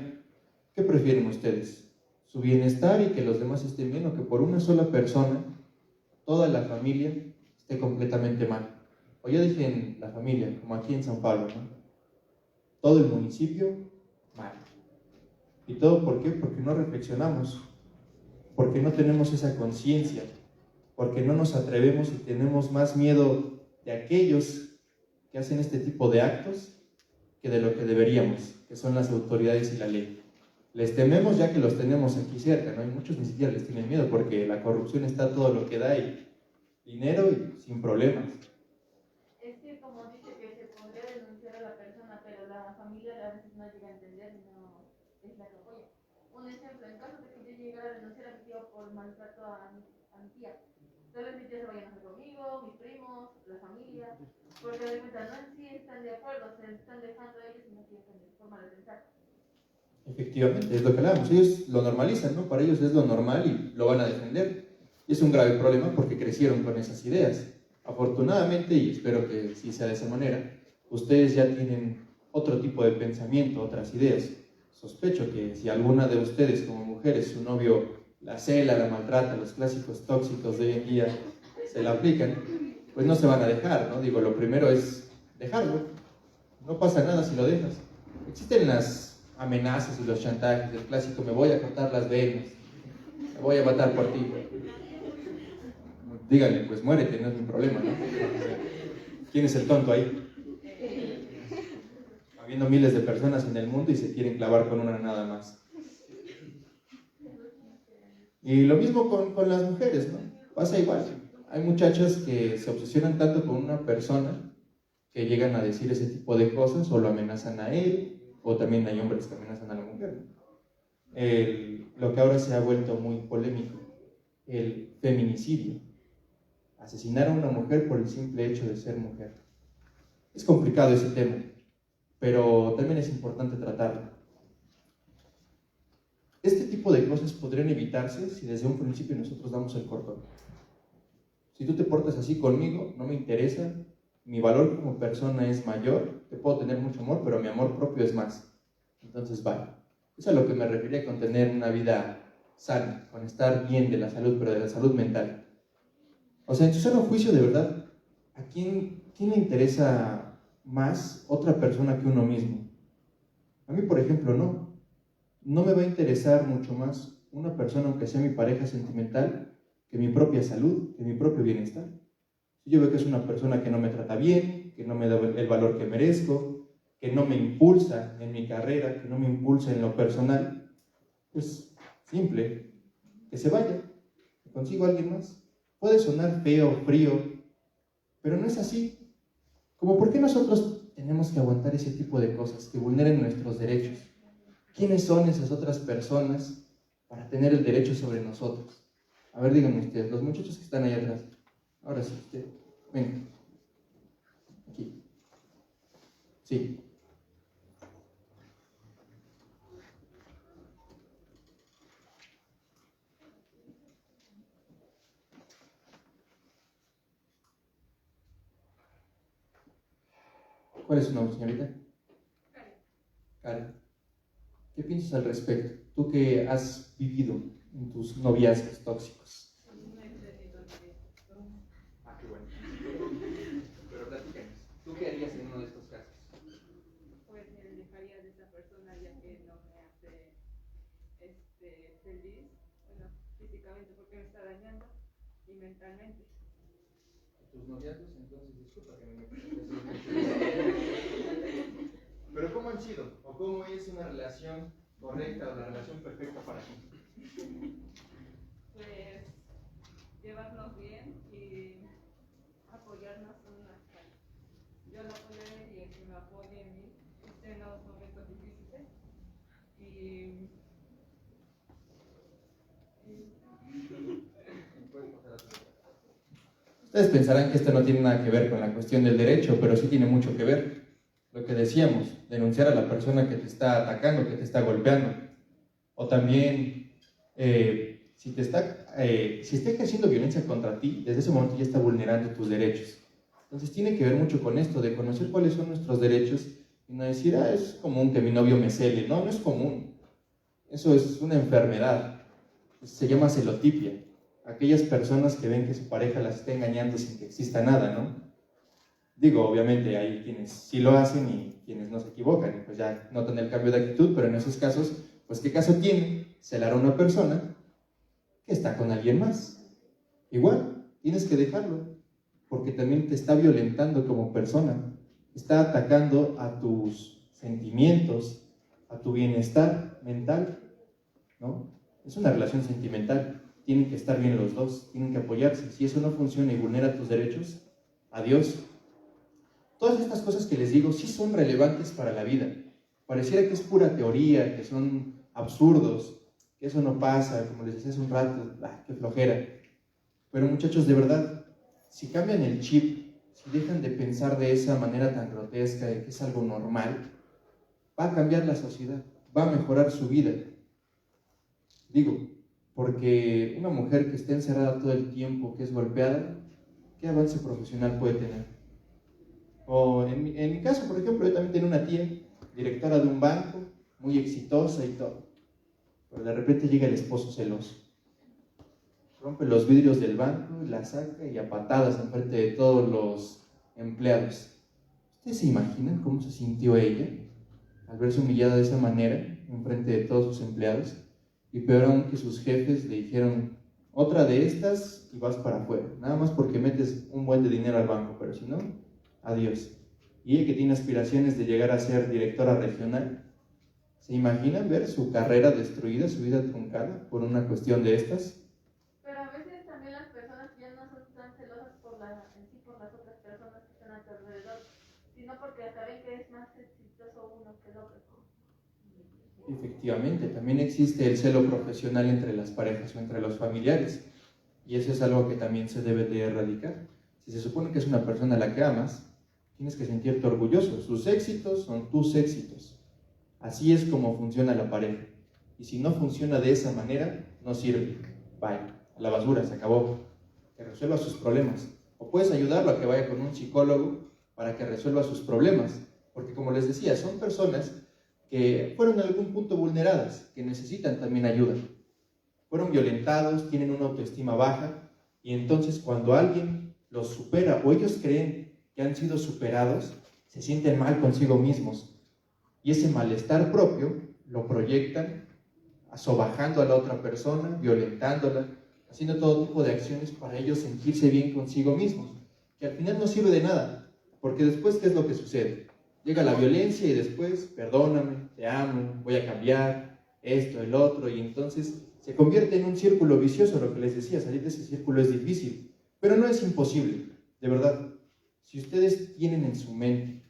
¿Qué prefieren ustedes? ¿Su bienestar y que los demás estén bien o que por una sola persona toda la familia esté completamente mal? O ya dije en la familia, como aquí en San Pablo, ¿no? Todo el municipio mal. ¿Y todo por qué? Porque no reflexionamos, porque no tenemos esa conciencia, porque no nos atrevemos y tenemos más miedo de aquellos que hacen este tipo de actos que de lo que deberíamos, que son las autoridades y la ley. Les tememos ya que los tenemos aquí cerca, ¿no? Y muchos ni siquiera les tienen miedo porque la corrupción está todo lo que da y dinero y sin problemas. Es que como dice que se podría denunciar a la persona, pero la familia a veces no llega a entender y no es la que apoya. Un ejemplo, en caso de que yo llegara a denunciar a mi tío por maltrato a mi tía, tal vez mis tías se vayan a hacer conmigo, mis primos, la familia, porque de cuenta no en sí están de acuerdo, se están dejando a ellos y no tienen forma de pensar. Efectivamente, es lo que hablamos. Ellos lo normalizan, ¿no? Para ellos es lo normal y lo van a defender. Y es un grave problema porque crecieron con esas ideas. Afortunadamente, y espero que sí sea de esa manera, ustedes ya tienen otro tipo de pensamiento, otras ideas. Sospecho que si alguna de ustedes como mujeres, su novio la cela, la maltrata, los clásicos tóxicos de hoy en día se la aplican, pues no se van a dejar, ¿no? Digo, lo primero es dejarlo. No pasa nada si lo dejas. Existen las amenazas y los chantajes, el clásico, me voy a cortar las venas, me voy a matar por ti. Díganle, pues muérete, no es mi problema, ¿no? ¿Quién es el tonto ahí? Habiendo miles de personas en el mundo y se quieren clavar con una nada más. Y lo mismo con las mujeres, ¿no? Pasa igual. Hay muchachas que se obsesionan tanto con una persona que llegan a decir ese tipo de cosas o lo amenazan a él, o también hay hombres que amenazan a la mujer. Lo que ahora se ha vuelto muy polémico, el feminicidio. Asesinar a una mujer por el simple hecho de ser mujer. Es complicado ese tema, pero también es importante tratarlo. Este tipo de cosas podrían evitarse si desde un principio nosotros damos el cordón. Si tú te portas así conmigo, no me interesa, mi valor como persona es mayor, te puedo tener mucho amor, pero mi amor propio es más. Entonces, vale. Eso es a lo que me refería con tener una vida sana, con estar bien de la salud, pero de la salud mental. O sea, en su sano juicio, de verdad, ¿a quién le interesa más otra persona que uno mismo? A mí, por ejemplo, no. No me va a interesar mucho más una persona, aunque sea mi pareja sentimental, que mi propia salud, que mi propio bienestar. Si yo veo que es una persona que no me trata bien, que no me da el valor que merezco, que no me impulsa en mi carrera, que no me impulsa en lo personal, pues simple, que se vaya, que consigo a alguien más. Puede sonar feo, frío, pero no es así. Como por qué nosotros tenemos que aguantar ese tipo de cosas que vulneren nuestros derechos. ¿Quiénes son esas otras personas para tener el derecho sobre nosotros? A ver, díganme ustedes, los muchachos que están ahí atrás. Ahora sí, usted. Venga. Aquí. Sí. ¿Cuál es su nombre, señorita? Karen. ¿Qué piensas al respecto? Tú que has vivido en tus noviazgos tóxicos. Ah, qué bueno. Pero platícanos. ¿Tú qué harías en uno de estos casos? Pues me alejaría de esa persona ya que no me hace feliz, bueno, físicamente porque me está dañando y mentalmente. ¿Tus noviazgos? Entonces, disculpa que me Pero ¿cómo han sido? ¿O cómo es una relación correcta o la relación perfecta para ti? Pues llevarnos bien y apoyarnos unas a otras. Yo lo apoyaré y el que me apoye en mí en los momentos difíciles. Y Ustedes pensarán que esto no tiene nada que ver con la cuestión del derecho, pero sí tiene mucho que ver. Lo que decíamos, denunciar a la persona que te está atacando, que te está golpeando. O también, si está ejerciendo violencia contra ti, desde ese momento ya está vulnerando tus derechos. Entonces tiene que ver mucho con esto, de conocer cuáles son nuestros derechos y no decir, es común que mi novio me cele. No, no es común. Eso es una enfermedad. Se llama celotipia. Aquellas personas que ven que su pareja las está engañando sin que exista nada, ¿no? Digo, obviamente hay quienes sí lo hacen y quienes no se equivocan, y pues ya notan el cambio de actitud, pero en esos casos, pues ¿qué caso tiene celar a una persona que está con alguien más? Igual, tienes que dejarlo, porque también te está violentando como persona, está atacando a tus sentimientos, a tu bienestar mental, ¿no? Es una relación sentimental. Tienen que estar bien los dos, tienen que apoyarse. Si eso no funciona y vulnera tus derechos, adiós. Todas estas cosas que les digo sí son relevantes para la vida. Pareciera que es pura teoría, que son absurdos, que eso no pasa, como les decía hace un rato, qué flojera. Pero muchachos, de verdad, si cambian el chip, si dejan de pensar de esa manera tan grotesca, de que es algo normal, va a cambiar la sociedad, va a mejorar su vida. Digo, porque una mujer que esté encerrada todo el tiempo, que es golpeada, ¿qué avance profesional puede tener? O en mi caso, por ejemplo, yo también tenía una tía, directora de un banco, muy exitosa y todo, pero de repente llega el esposo celoso, rompe los vidrios del banco, la saca y a patadas enfrente de todos los empleados. ¿Ustedes se imaginan cómo se sintió ella al verse humillada de esa manera enfrente de todos sus empleados? Y peor aún, que sus jefes le dijeron, otra de estas y vas para afuera, nada más porque metes un buen de dinero al banco, pero si no, adiós. Y ella, que tiene aspiraciones de llegar a ser directora regional, ¿se imaginan ver su carrera destruida, su vida truncada por una cuestión de estas? Pero a veces también las personas ya no son tan celosas por las otras personas que están a tu alrededor, sino porque saben que es más exitoso uno que el otro. Efectivamente, también existe el celo profesional entre las parejas o entre los familiares, y eso es algo que también se debe de erradicar. Si se supone que es una persona a la que amas, Tienes que sentirte orgulloso. Sus éxitos son tus éxitos. Así es como funciona la pareja. Y si no funciona de esa manera, no sirve. Bye. A la basura, se acabó. Que resuelva sus problemas. O puedes ayudarlo a que vaya con un psicólogo para que resuelva sus problemas. Porque como les decía, son personas que fueron en algún punto vulneradas, que necesitan también ayuda. Fueron violentados, tienen una autoestima baja, y entonces cuando alguien los supera o ellos creen que han sido superados, se sienten mal consigo mismos. Y ese malestar propio lo proyectan asobajando a la otra persona, violentándola, haciendo todo tipo de acciones para ellos sentirse bien consigo mismos, que al final no sirve de nada, porque después, ¿qué es lo que sucede? Llega la violencia y después, perdóname, te amo, voy a cambiar, esto, el otro, y entonces se convierte en un círculo vicioso. Lo que les decía, salir de ese círculo es difícil, pero no es imposible, de verdad. Si ustedes tienen en su mente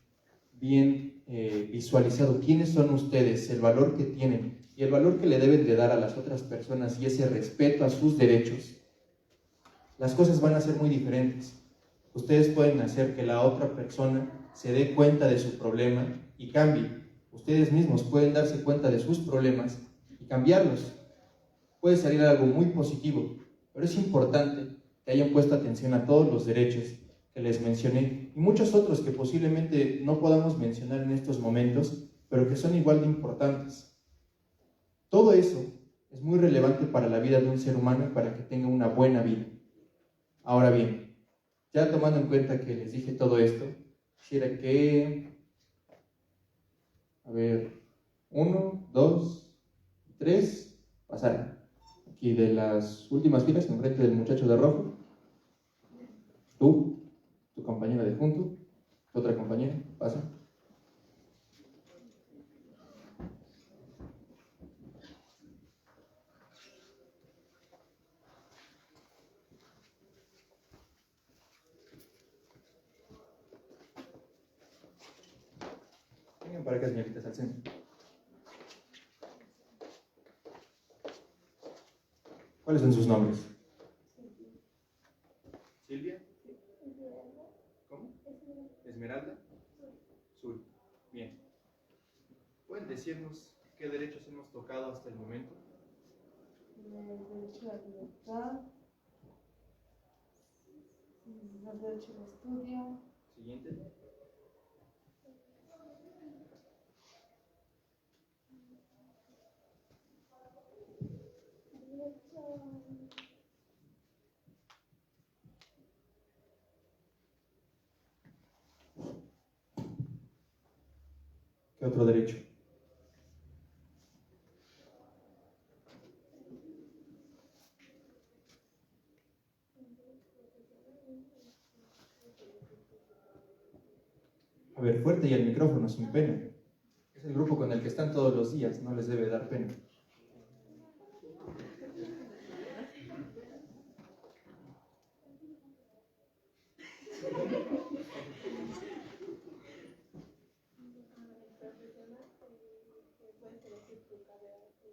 bien visualizado quiénes son ustedes, el valor que tienen y el valor que le deben de dar a las otras personas y ese respeto a sus derechos, las cosas van a ser muy diferentes. Ustedes pueden hacer que la otra persona se dé cuenta de su problema y cambie. Ustedes mismos pueden darse cuenta de sus problemas y cambiarlos. Puede salir algo muy positivo, pero es importante que hayan puesto atención a todos los derechos que les mencioné y muchos otros que posiblemente no podamos mencionar en estos momentos, pero que son igual de importantes. Todo eso es muy relevante para la vida de un ser humano y para que tenga una buena vida. Ahora bien, ya tomando en cuenta que les dije todo esto, quisiera que, 1, 2, 3, pasaran. Aquí de las últimas filas, enfrente del muchacho de rojo, tú, tu compañera de junto, tu otra compañera, pasa. Vengan para acá, señoritas, al centro. ¿Cuáles son sus nombres? Silvia. ¿Cómo? Esmeralda. Zul. Bien. ¿Pueden decirnos qué derechos hemos tocado hasta el momento? El derecho a la libertad, el derecho al estudio. Siguiente. ¿Qué otro derecho? A ver, fuerte y al micrófono, sin pena. Es el grupo con el que están todos los días, no les debe dar pena.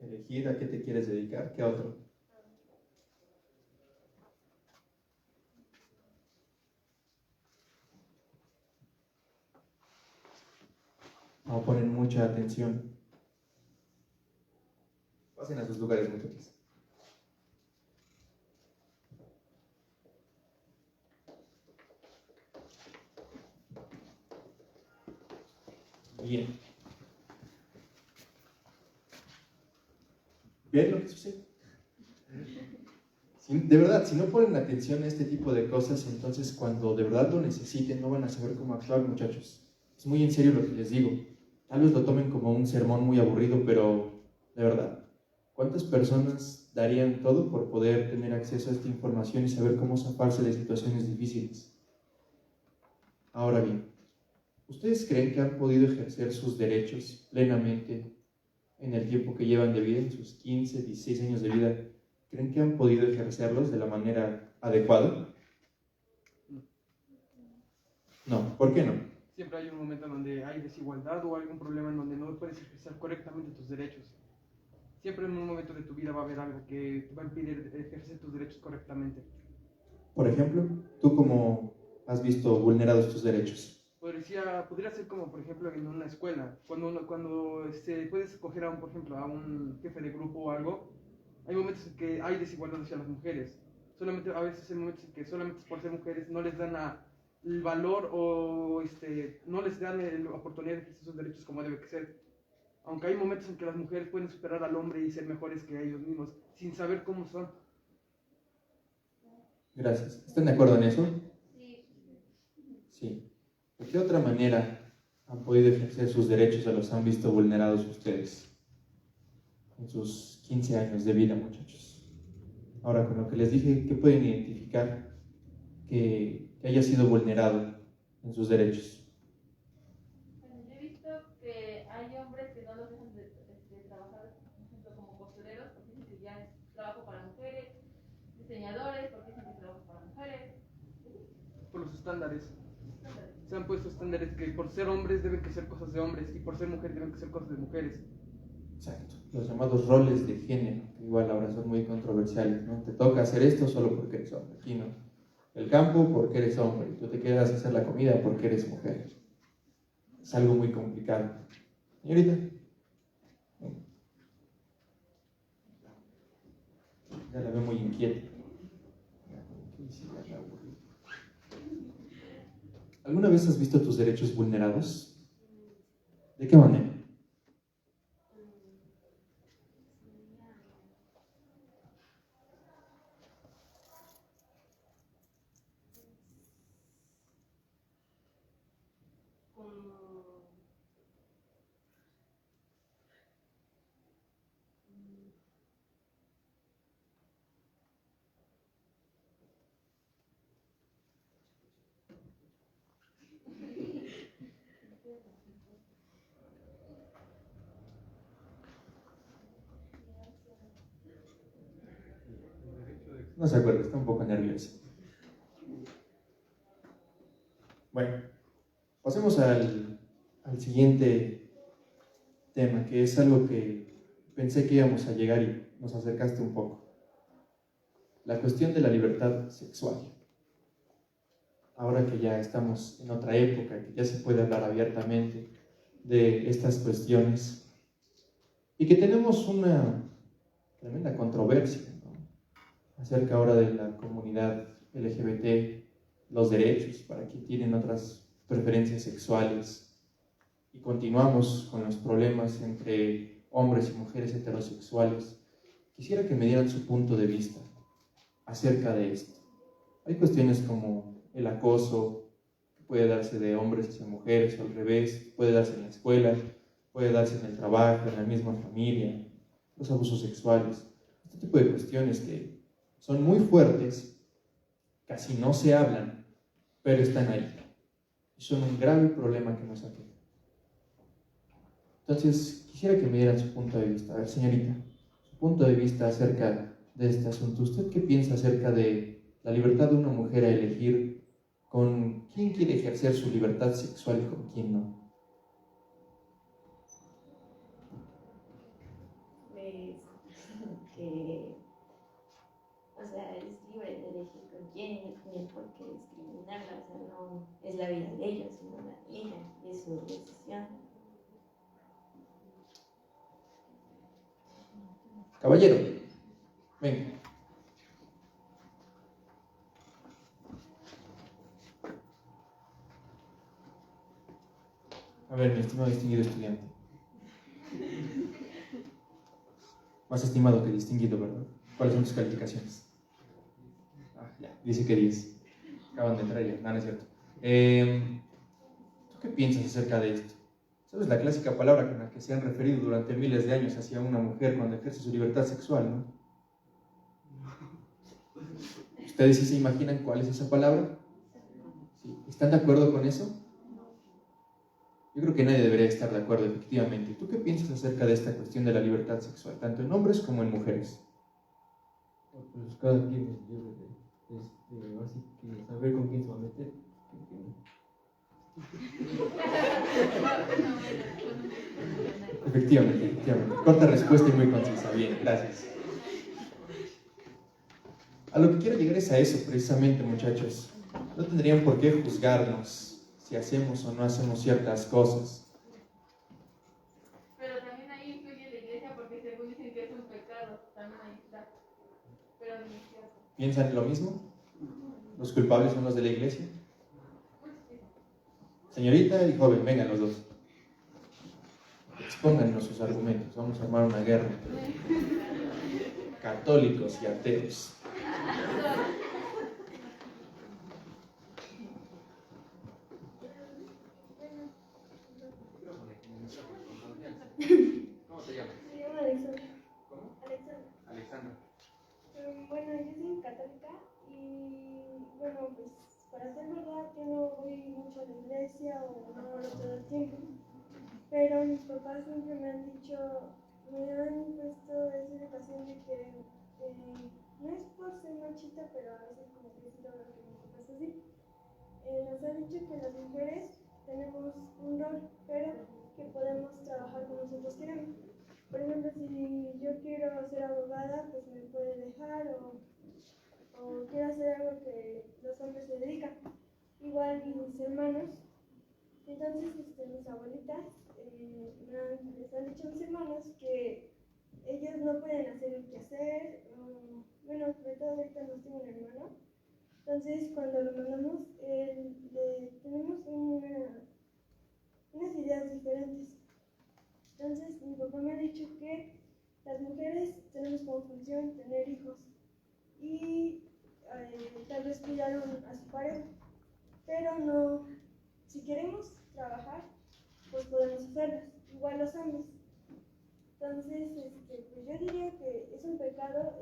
Elegir a qué te quieres dedicar, ¿qué otro? Vamos a poner mucha atención. Pasen a sus lugares, muchachos. Bien. ¿Ven lo que sucede? De verdad, si no ponen atención a este tipo de cosas, entonces cuando de verdad lo necesiten no van a saber cómo actuar, muchachos. Es muy en serio lo que les digo. Tal vez lo tomen como un sermón muy aburrido, pero de verdad, ¿cuántas personas darían todo por poder tener acceso a esta información y saber cómo zafarse de situaciones difíciles? Ahora bien, ¿ustedes creen que han podido ejercer sus derechos plenamente en el tiempo que llevan de vida, en sus 15, 16 años de vida? ¿Creen que han podido ejercerlos de la manera adecuada? No, ¿por qué no? Siempre hay un momento en donde hay desigualdad o algún problema en donde no puedes expresar correctamente tus derechos. Siempre en un momento de tu vida va a haber algo que te va a impedir ejercer tus derechos correctamente. Por ejemplo, ¿tú cómo has visto vulnerados tus derechos? podría ser como, por ejemplo, en una escuela, cuando puedes escoger por ejemplo, a un jefe de grupo o algo, hay momentos en que hay desigualdad hacia las mujeres. A veces hay momentos en que solamente por ser mujeres no les dan el valor o no les dan la oportunidad de ejercer sus derechos como debe ser. Aunque hay momentos en que las mujeres pueden superar al hombre y ser mejores que ellos mismos, sin saber cómo son. Gracias. ¿Están de acuerdo en eso? Sí. Sí. ¿De qué otra manera han podido ejercer sus derechos o los han visto vulnerados ustedes en sus 15 años de vida, muchachos? Ahora, con lo que les dije, ¿qué pueden identificar que haya sido vulnerado en sus derechos? Bueno, yo he visto que hay hombres que no los dejan de trabajar, por ejemplo, como costureros, porque dicen que ya es trabajo para mujeres, diseñadores, porque dicen que es trabajo para mujeres. Por los estándares. Se han puesto estándares que por ser hombres deben que ser cosas de hombres y por ser mujeres deben que ser cosas de mujeres. Exacto. Los llamados roles de género, que igual ahora son muy controversiales, ¿no? Te toca hacer esto solo porque eres hombre. Aquí no. El campo porque eres hombre. Tú te quedas a hacer la comida porque eres mujer. Es algo muy complicado. Señorita. Ya la veo muy inquieta. ¿Alguna vez has visto tus derechos vulnerados? ¿De qué manera? No se acuerda, está un poco nerviosa. Bueno, pasemos al siguiente tema, que es algo que pensé que íbamos a llegar y nos acercaste un poco. La cuestión de la libertad sexual. Ahora que ya estamos en otra época, que ya se puede hablar abiertamente de estas cuestiones y que tenemos una tremenda controversia, ¿no?, acerca ahora de la comunidad LGBT, los derechos para quienes tienen otras preferencias sexuales, y continuamos con los problemas entre hombres y mujeres heterosexuales. Quisiera que me dieran su punto de vista acerca de esto. Hay cuestiones como el acoso, que puede darse de hombres hacia mujeres o al revés, puede darse en la escuela, puede darse en el trabajo, en la misma familia, los abusos sexuales, este tipo de cuestiones que son muy fuertes, casi no se hablan, pero están ahí y son un grave problema que nos aqueja. Entonces, quisiera que me dieran su punto de vista. A ver, señorita, su punto de vista acerca de este asunto. ¿Usted qué piensa acerca de la libertad de una mujer a elegir con quién quiere ejercer su libertad sexual y con quién no? Pues, que, o sea, es libre de elegir con quién y no tiene por qué discriminarla, o sea, no es la vida de ella, sino la de ella, y es su decisión. Caballero, venga. A ver, mi estimado distinguido estudiante. Más estimado que distinguido, ¿verdad? ¿Cuáles son tus calificaciones? Ah, ya, dice que 10. Acaban de entrar ya, no, no es cierto. ¿Tú qué piensas acerca de esto? ¿Sabes la clásica palabra con la que se han referido durante miles de años hacia una mujer cuando ejerce su libertad sexual, no? ¿Ustedes sí se imaginan cuál es esa palabra? ¿Sí? ¿Están de acuerdo con eso? Yo creo que nadie debería estar de acuerdo, efectivamente. ¿Tú qué piensas acerca de esta cuestión de la libertad sexual, tanto en hombres como en mujeres? Pues cada quien es libre de así que saber con quién se va a meter. Efectivamente. Corta respuesta y muy concisa. Bien, gracias. A lo que quiero llegar es a eso, precisamente, muchachos. No tendrían por qué juzgarnos si hacemos o no hacemos ciertas cosas. Pero también ahí influye la iglesia porque según dicen que es un pecado, también ahí está. Pero no es cierto. ¿Piensan lo mismo? ¿Los culpables son los de la iglesia? Señorita y joven, vengan los dos. Expónganos sus argumentos. Vamos a armar una guerra entre católicos y ateos. ¿Cómo te llamas? Me llamo Alexandra. ¿Cómo? Alexandra. Alexandra. Bueno, yo soy católica y bueno, pues para ser verdad yo no voy mucho a la iglesia o no oro todo el tiempo, pero mis papás siempre me han dicho, me han puesto esa educación de que no es por ser machista, pero a veces como que sí lo veo que mis papás así, nos han dicho que las mujeres tenemos un rol, pero que podemos trabajar como nosotros queremos. Por ejemplo, si yo quiero ser abogada, pues me puede dejar o quiero hacer algo que los hombres se dedican. Igual mis hermanos. Entonces, mis abuelitas les han dicho a mis hermanos que ellos no pueden hacer el quehacer. Bueno, sobre todo ahorita no tengo un hermano. Entonces, cuando lo mandamos, tenemos unas ideas diferentes. Entonces, mi papá me ha dicho que las mujeres tenemos como función tener hijos y tal vez cuidar a su pareja, pero no, si queremos trabajar, pues podemos hacerlo, igual los hombres. Entonces, pues yo diría que es un pecado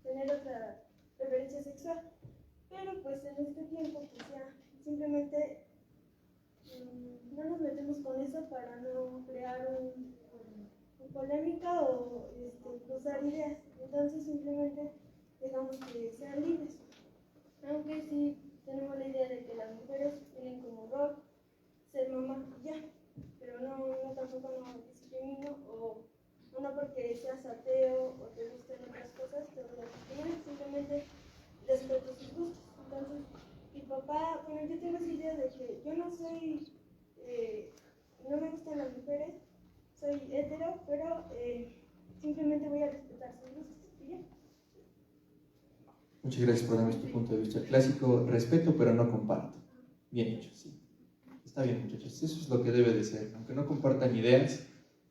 tener otra preferencia sexual, pero pues en este tiempo, pues ya, simplemente no nos metemos con eso para no crear una polémica o cruzar ideas. Entonces simplemente dejamos que sean libres. Aunque sí tenemos la idea de que las mujeres tienen como rol ser mamá y ya. Pero tampoco no discrimino o no porque seas ateo o te gusten otras cosas, te voy a discriminar. Simplemente respeto sus gustos. Entonces, mi papá, bueno, yo tengo esa idea de que yo no soy, no me gustan las mujeres, soy hetero, pero simplemente voy a respetar sus gustos y ya. Muchas gracias por darme tu punto de vista clásico. Respeto, pero no comparto. Bien hecho, sí. Está bien, muchachos. Eso es lo que debe de ser. Aunque no compartan ideas,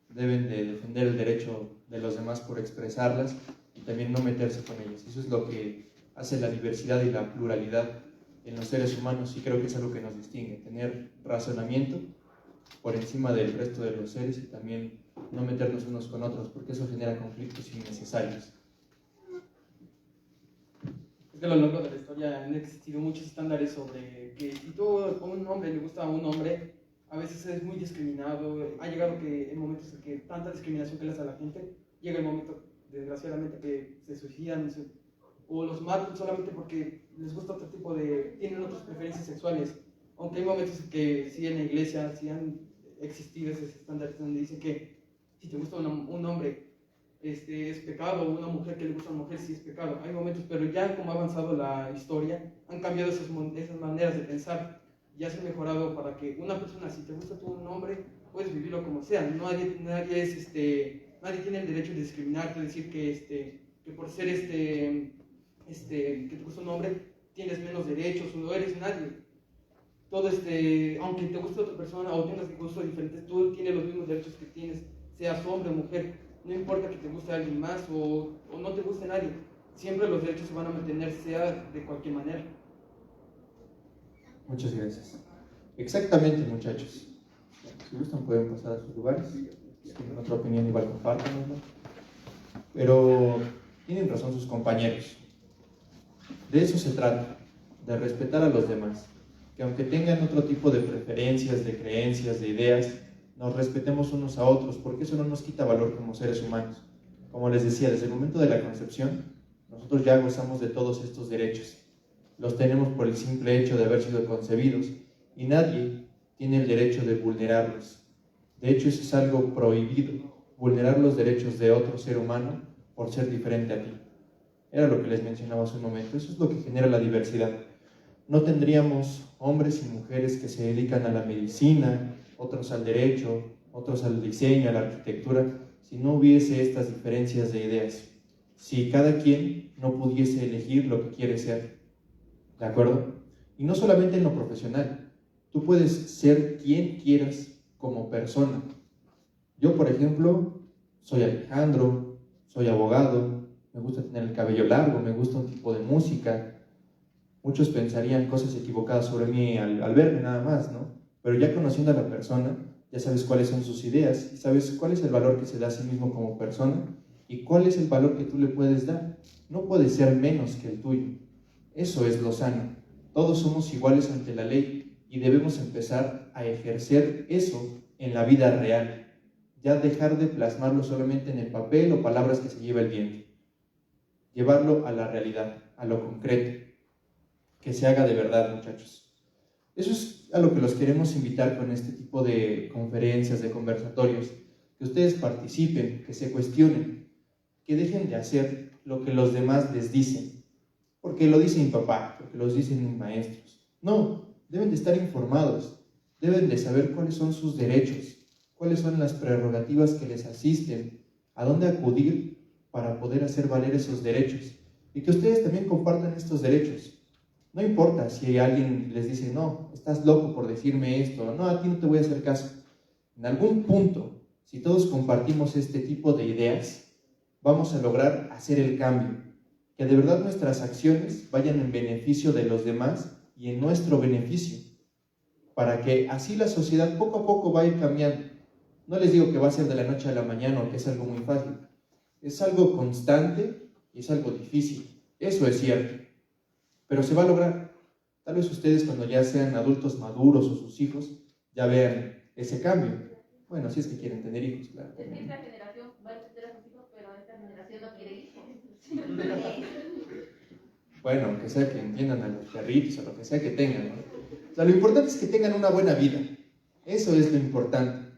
deben de defender el derecho de los demás por expresarlas y también no meterse con ellas. Eso es lo que hace la diversidad y la pluralidad en los seres humanos y creo que es algo que nos distingue. Tener razonamiento por encima del resto de los seres y también no meternos unos con otros porque eso genera conflictos innecesarios. Es que a lo largo de la historia han existido muchos estándares sobre que si tú a un hombre le gusta a un hombre, a veces es muy discriminado. Ha llegado que en momentos en que tanta discriminación que le hace a la gente, llega el momento, desgraciadamente, que se suicidan o los matan solamente porque les gusta otro tipo tienen otras preferencias sexuales. Aunque hay momentos en que sí en la iglesia sí han existido esos estándares donde dicen que si te gusta un hombre, es pecado, o una mujer que le gusta a una mujer sí es pecado. Hay momentos, pero ya como ha avanzado la historia, han cambiado esas maneras de pensar, ya se han mejorado para que una persona, si te gusta tú un hombre, puedes vivirlo como sea. Nadie tiene el derecho de discriminarte, decir que por ser que te gusta un hombre tienes menos derechos o no eres nadie. Todo aunque te guste otra persona o tengas gustos diferentes, tú tienes los mismos derechos que tienes, seas hombre o mujer. No importa que te guste a alguien más o no te guste a nadie, siempre los derechos se van a mantener, sea de cualquier manera. Muchas gracias. Exactamente, muchachos. Si gustan pueden pasar a sus lugares. Si tienen otra opinión igual compártanlo. Pero tienen razón sus compañeros. De eso se trata, de respetar a los demás. Que aunque tengan otro tipo de preferencias, de creencias, de ideas, nos respetemos unos a otros, porque eso no nos quita valor como seres humanos. Como les decía, desde el momento de la concepción, nosotros ya gozamos de todos estos derechos. Los tenemos por el simple hecho de haber sido concebidos y nadie tiene el derecho de vulnerarlos. De hecho, eso es algo prohibido, vulnerar los derechos de otro ser humano por ser diferente a ti. Era lo que les mencionaba hace un momento. Eso es lo que genera la diversidad. no tendríamos hombres y mujeres que se dedican a la medicina, otros al derecho, otros al diseño, a la arquitectura, si no hubiese estas diferencias de ideas, si cada quien no pudiese elegir lo que quiere ser, ¿de acuerdo? Y no solamente en lo profesional, tú puedes ser quien quieras como persona. Yo, por ejemplo, soy Alejandro, soy abogado, me gusta tener el cabello largo, me gusta un tipo de música. Muchos pensarían cosas equivocadas sobre mí al verme nada más, ¿no? Pero ya conociendo a la persona, ya sabes cuáles son sus ideas y sabes cuál es el valor que se da a sí mismo como persona y cuál es el valor que tú le puedes dar. No puede ser menos que el tuyo. Eso es lo sano. Todos somos iguales ante la ley y debemos empezar a ejercer eso en la vida real. Ya dejar de plasmarlo solamente en el papel o palabras que se lleva el viento. Llevarlo a la realidad, a lo concreto. Que se haga de verdad, muchachos. Eso es a lo que los queremos invitar con este tipo de conferencias, de conversatorios. Que ustedes participen, que se cuestionen, que dejen de hacer lo que los demás les dicen. Porque lo dice mi papá, porque los dicen mis maestros. No, deben de estar informados, deben de saber cuáles son sus derechos, cuáles son las prerrogativas que les asisten, a dónde acudir para poder hacer valer esos derechos. Y que ustedes también compartan estos derechos. No importa si alguien les dice, no, estás loco por decirme esto, no, a ti no te voy a hacer caso. En algún punto, si todos compartimos este tipo de ideas, vamos a lograr hacer el cambio. Que de verdad nuestras acciones vayan en beneficio de los demás y en nuestro beneficio. Para que así la sociedad poco a poco va a ir cambiando. No les digo que va a ser de la noche a la mañana o que es algo muy fácil. Es algo constante y es algo difícil. Eso es cierto. Pero se va a lograr. Tal vez ustedes cuando ya sean adultos maduros o sus hijos ya vean ese cambio. Bueno, si es que quieren tener hijos, claro. Esta generación va a tener a sus hijos, pero esta generación no quiere hijos. Bueno, aunque sea que entiendan a los perritos o lo que sea que tengan, ¿no? O sea, lo importante es que tengan una buena vida. Eso es lo importante.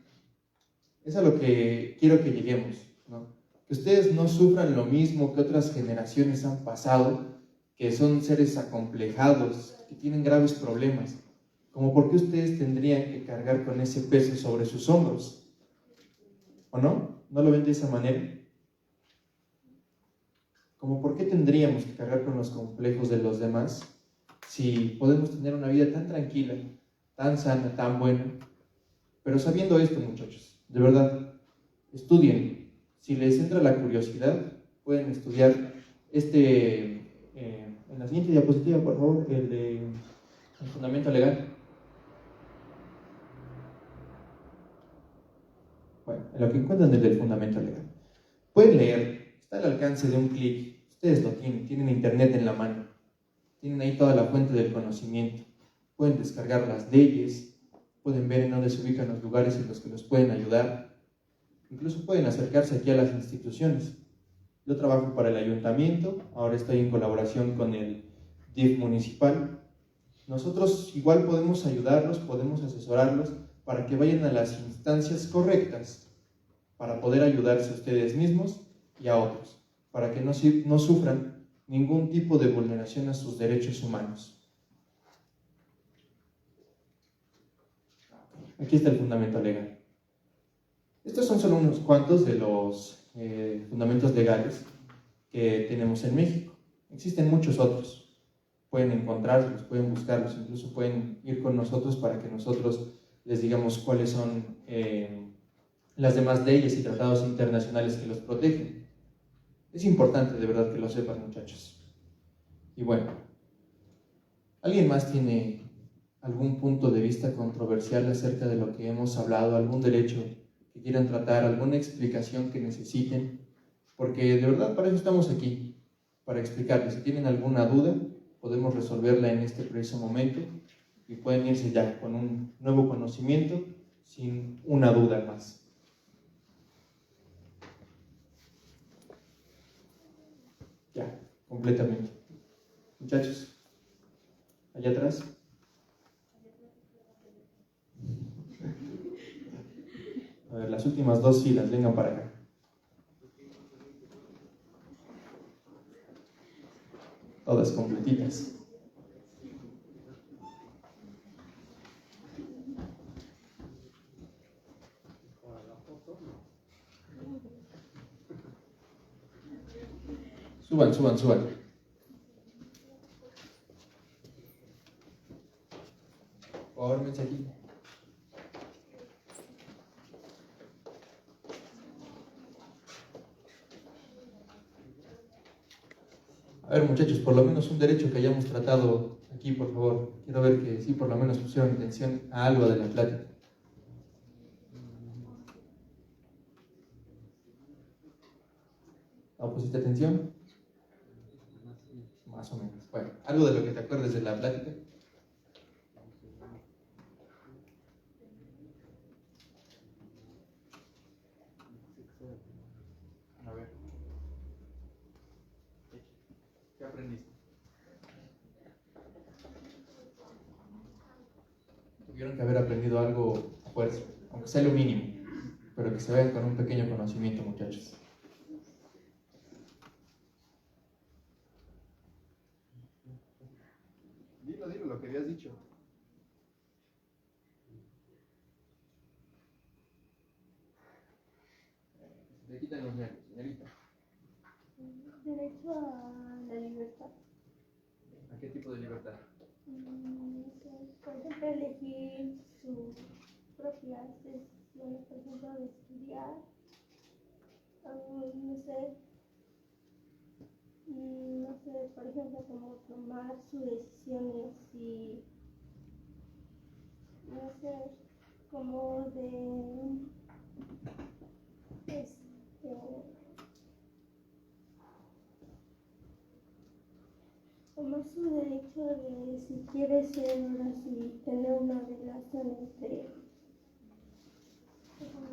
Es a lo que quiero que lleguemos, ¿no? Que ustedes no sufran lo mismo que otras generaciones han pasado, que son seres acomplejados, que tienen graves problemas. Como por qué ustedes tendrían que cargar con ese peso sobre sus hombros. ¿O no? ¿No lo ven de esa manera? Como por qué tendríamos que cargar con los complejos de los demás si podemos tener una vida tan tranquila, tan sana, tan buena. Pero sabiendo esto, muchachos, de verdad, estudien. Si les entra la curiosidad, pueden estudiar en la siguiente diapositiva, por favor, el fundamento legal. Bueno, en lo que encuentran el del fundamento legal. Pueden leer, está al alcance de un clic. Ustedes lo tienen internet en la mano. Tienen ahí toda la fuente del conocimiento. Pueden descargar las leyes, pueden ver en dónde se ubican los lugares en los que los pueden ayudar. Incluso pueden acercarse aquí a las instituciones. Yo trabajo para el ayuntamiento, ahora estoy en colaboración con el DIF municipal. Nosotros igual podemos ayudarlos, podemos asesorarlos para que vayan a las instancias correctas para poder ayudarse a ustedes mismos y a otros, para que no sufran ningún tipo de vulneración a sus derechos humanos. Aquí está el fundamento legal. Estos son solo unos cuantos de los fundamentos legales que tenemos en México. Existen muchos otros. Pueden encontrarlos, pueden buscarlos, incluso pueden ir con nosotros para que nosotros les digamos cuáles son las demás leyes y tratados internacionales que los protegen. Es importante de verdad que lo sepan, muchachos. Y bueno, ¿alguien más tiene algún punto de vista controversial acerca de lo que hemos hablado, algún derecho que quieran tratar, alguna explicación que necesiten? Porque de verdad para eso estamos aquí, para explicarles. Si tienen alguna duda, podemos resolverla en este preciso momento y pueden irse ya con un nuevo conocimiento sin una duda más. Ya, completamente. Muchachos, allá atrás. A ver, las últimas dos filas, vengan para acá. Todas completitas. Suban. Fórmense aquí. A ver, muchachos, por lo menos un derecho que hayamos tratado aquí, por favor. Quiero ver que sí, por lo menos pusieron atención a algo de la plática. ¿No pusiste atención? Más o menos. Bueno, algo de lo que te acuerdes de la plática. A ver. ¿Qué aprendiste? Tuvieron que haber aprendido algo a fuerza, aunque sea lo mínimo, pero que se vayan con un pequeño conocimiento, muchachos. Dilo lo que habías dicho. Le quitan los nervios, señorita. Derecho a la libertad. ¿A qué tipo de libertad? Por ejemplo, elegir sus propias decisiones, por ejemplo, de estudiar, no sé, por ejemplo, como tomar sus decisiones y, no sé, como de, como su derecho de si quiere ser ahora sí tener una relación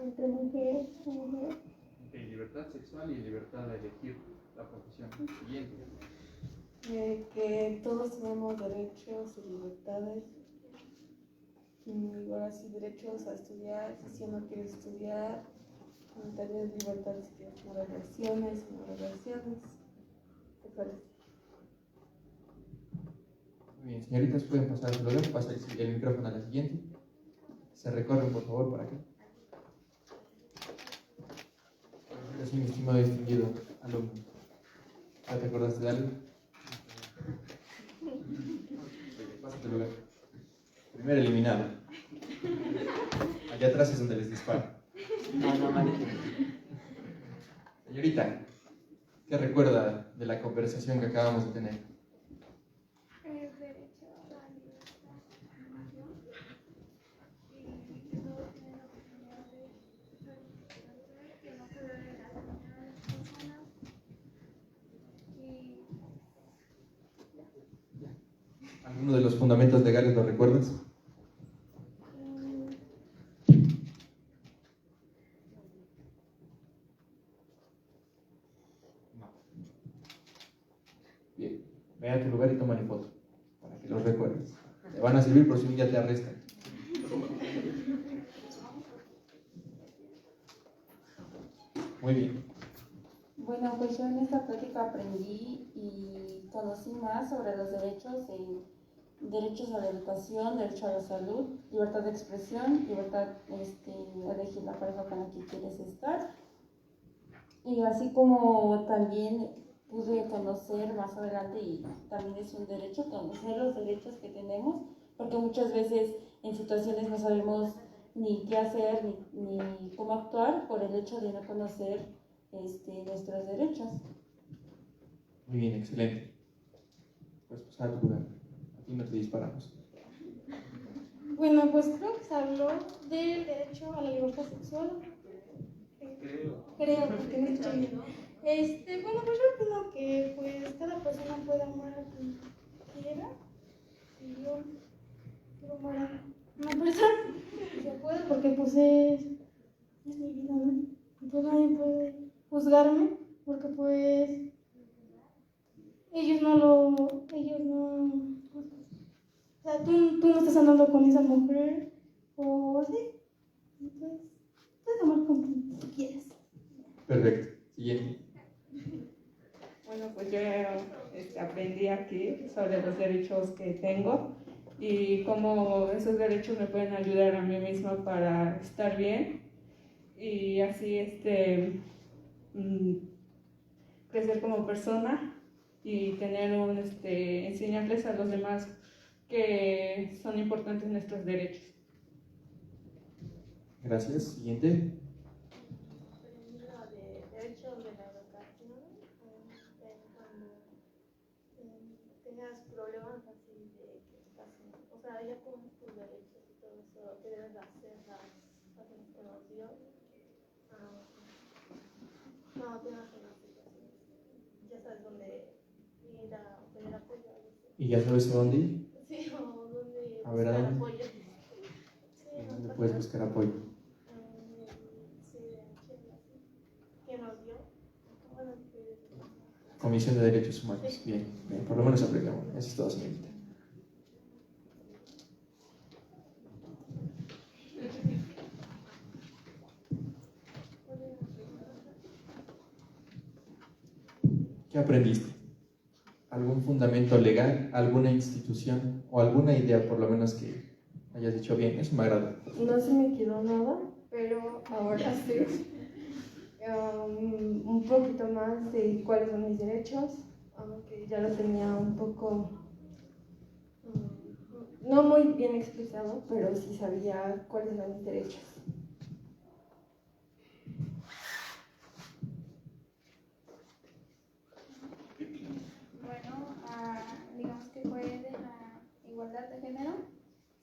entre mujer y mujer. Okay, libertad sexual y libertad de elegir la profesión. Siguiente. Que todos tenemos derechos y libertades. Y ahora sí, derechos a estudiar, si uno quiere estudiar, tener libertad si quieres tener relaciones, no relaciones. ¿Te parece? Muy bien, señoritas, pueden pasar a su lugar. Pasa el micrófono a la siguiente. Se recorren, por favor, por acá. Así, mi estimado y distinguido alumno. ¿Ya te acordaste de algo? Pasa a tu lugar. Primer eliminado. Allá atrás es donde les disparo. Señorita, ¿qué recuerda de la conversación que acabamos de tener? El derecho a la libertad de información y que todos tienen la oportunidad de ser, que no se debe asesinar a las personas y ¿Alguno de los fundamentos legales lo recuerdas? No. Bien, ve a tu lugar y tómale foto, para que los recuerdes. Te van a servir por si un día te arrestan. Muy bien. Bueno, pues yo en esta plática aprendí y conocí más sobre los derechos, derechos a la educación, derecho a la salud, libertad de expresión, libertad de elegir la pareja con la que quieres estar. Y así como también pude conocer más adelante, y también es un derecho conocer los derechos que tenemos, porque muchas veces en situaciones no sabemos ni qué hacer ni cómo actuar por el hecho de no conocer nuestros derechos. Muy bien, excelente. Puedes pasar a tu lugar. Aquí no te disparamos. Bueno, pues creo que se habló del derecho a la libertad sexual. Creo, porque no estoy bien. Bueno, pues yo opino que pues cada persona puede amar a quien quiera. Si yo quiero amar a una persona, se puede, porque pues es mi vida, ¿no? Y pues nadie puede juzgarme, porque pues ellos no, o sea, tú no estás andando con esa mujer, o así, entonces puedes amar con quien quieras. Perfecto. Siguiente. Bueno, pues yo aprendí aquí sobre los derechos que tengo y cómo esos derechos me pueden ayudar a mí misma para estar bien y así crecer como persona y tener enseñarles a los demás que son importantes nuestros derechos. Gracias. Siguiente. Lo de derechos de la educación, cuando tengas problemas así de que estás, o sea, ya tienes tus derechos y todo eso, que debes de hacer las información cuando tengas una situación, ya sabes dónde ir a obtener apoyo. ¿Y ya sabes a dónde ir? Sí, o dónde A ver, ¿a buscar dónde? apoyo. Sí, ¿Dónde puedes buscar apoyo? Que nos dio. Bueno, Comisión de Derechos Humanos. Bien, bien, por lo menos aplicamos. Eso es todo, señorita. ¿Qué aprendiste? ¿Algún fundamento legal, alguna institución o alguna idea por lo menos que hayas dicho bien? Eso me agrada. No se me quedó nada, pero ahora sí. Un poquito más de cuáles son mis derechos, aunque ya lo tenía un poco, no muy bien explicado, pero sí sabía cuáles eran mis derechos. Bueno, digamos que fue de la igualdad de género,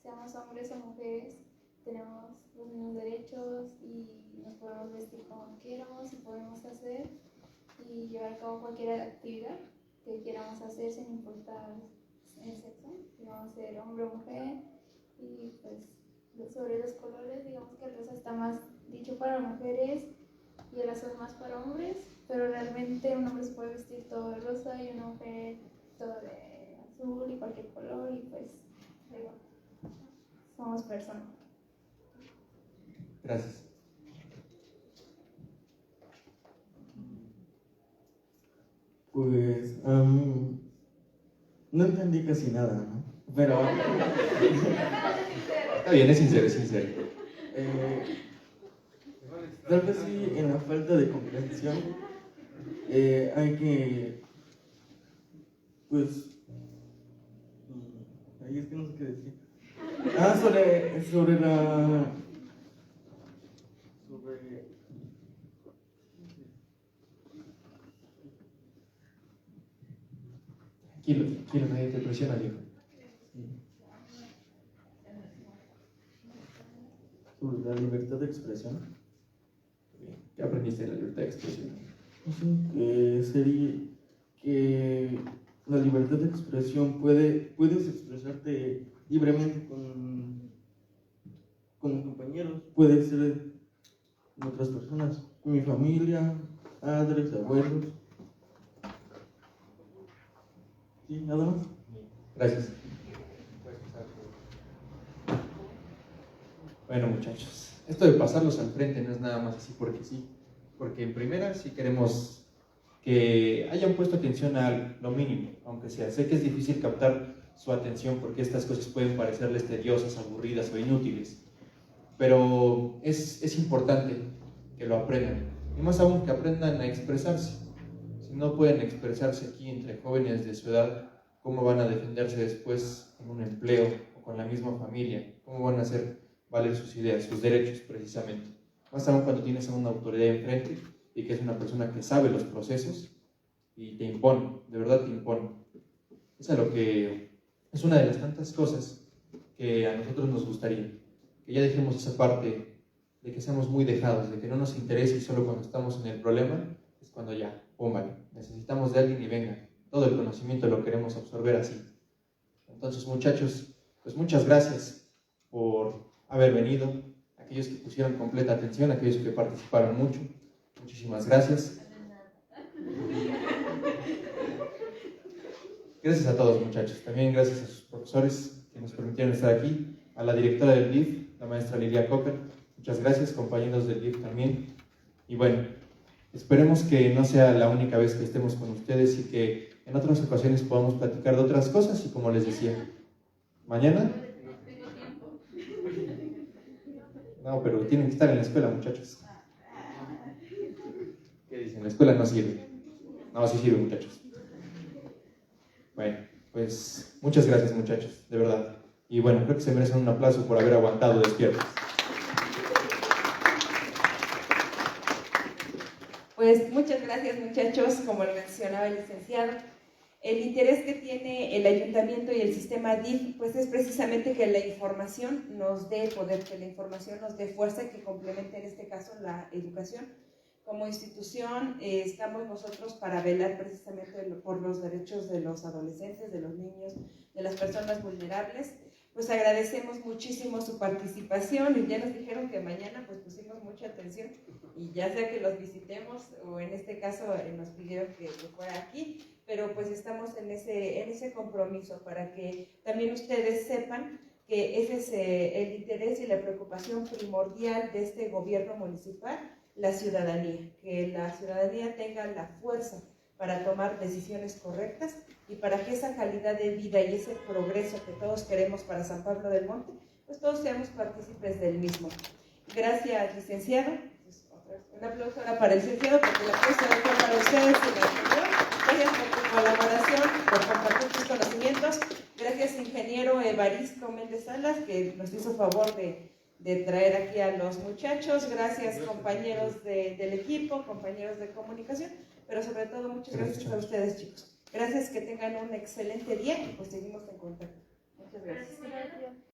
seamos hombres o mujeres, tenemos los mismos derechos y nos podemos vestir como queramos y podemos hacer y llevar a cabo cualquier actividad que queramos hacer sin importar el sexo, digamos ser hombre o mujer. Y pues sobre los colores, digamos que el rosa está más dicho para mujeres y el azul más para hombres, pero realmente un hombre se puede vestir todo de rosa y una mujer todo de azul y cualquier color, y pues digo, somos personas. Gracias. Pues no entendí casi nada, ¿no? Pero Está bien, es sincero, es sincero. Tal vez sí, en la falta de comprensión hay que, pues, ahí es que no sé qué decir. Sobre Tranquilo, nadie te presiona, viejo. sobre la libertad de expresión. ¿Qué aprendiste de la libertad de expresión? Que la libertad de expresión puedes expresarte libremente con compañeros, puede ser con otras personas, mi familia, padres, abuelos. Sí, nada más. Gracias. Bueno, muchachos, esto de pasarlos al frente no es nada más así porque sí. Porque en primera sí queremos que hayan puesto atención a lo mínimo, aunque sea. Sé que es difícil captar su atención porque estas cosas pueden parecerles tediosas, aburridas o inútiles. Pero es importante que lo aprendan. Y más aún que aprendan a expresarse. Si no pueden expresarse aquí entre jóvenes de su edad, ¿cómo van a defenderse después en un empleo o con la misma familia? ¿Cómo van a hacer valer sus ideas, sus derechos precisamente? Más aún cuando tienes a una autoridad enfrente y que es una persona que sabe los procesos y te impone, de verdad te impone. Eso es lo que es una de las tantas cosas que a nosotros nos gustaría, que ya dejemos esa parte de que seamos muy dejados, de que no nos interese y solo cuando estamos en el problema es cuando ya, póngale, necesitamos de alguien y venga, todo el conocimiento lo queremos absorber así. Entonces, muchachos, pues muchas gracias por haber venido, aquellos que pusieron completa atención, aquellos que participaron mucho, muchísimas gracias. Gracias a todos, muchachos, también gracias a sus profesores que nos permitieron estar aquí, a la directora del DIF, la maestra Lilia Cocker, muchas gracias, compañeros del DIF también, y bueno, esperemos que no sea la única vez que estemos con ustedes y que en otras ocasiones podamos platicar de otras cosas y como les decía, mañana... No, pero tienen que estar en la escuela, muchachos. ¿Qué dicen? La escuela no sirve. No, sí sirve, muchachos. Bueno, pues muchas gracias, muchachos, de verdad. Y bueno, creo que se merecen un aplauso por haber aguantado despiertos. Pues muchas gracias, muchachos. Como lo mencionaba el licenciado, el interés que tiene el ayuntamiento y el sistema DIF pues es precisamente que la información nos dé poder, que la información nos dé fuerza y que complemente en este caso la educación. Como institución estamos nosotros para velar precisamente por los derechos de los adolescentes, de los niños, de las personas vulnerables. Pues agradecemos muchísimo su participación y ya nos dijeron que mañana pues pusimos mucha atención y ya sea que los visitemos o en este caso nos pidieron que fuera aquí, pero pues estamos en ese compromiso para que también ustedes sepan que ese es el interés y la preocupación primordial de este gobierno municipal, la ciudadanía, que la ciudadanía tenga la fuerza para tomar decisiones correctas y para que esa calidad de vida y ese progreso que todos queremos para San Pablo del Monte, pues todos seamos partícipes del mismo. Gracias, licenciado. Un aplauso ahora para el licenciado, porque la aplauso fue para ustedes y la anterior. Gracias por tu colaboración, por compartir tus conocimientos. Gracias, ingeniero Evaristo Méndez Salas, que nos hizo favor de traer aquí a los muchachos. Gracias, compañeros del equipo, compañeros de comunicación, pero sobre todo muchas gracias a ustedes, chicos. Gracias, que tengan un excelente día y pues seguimos en contacto. Muchas gracias.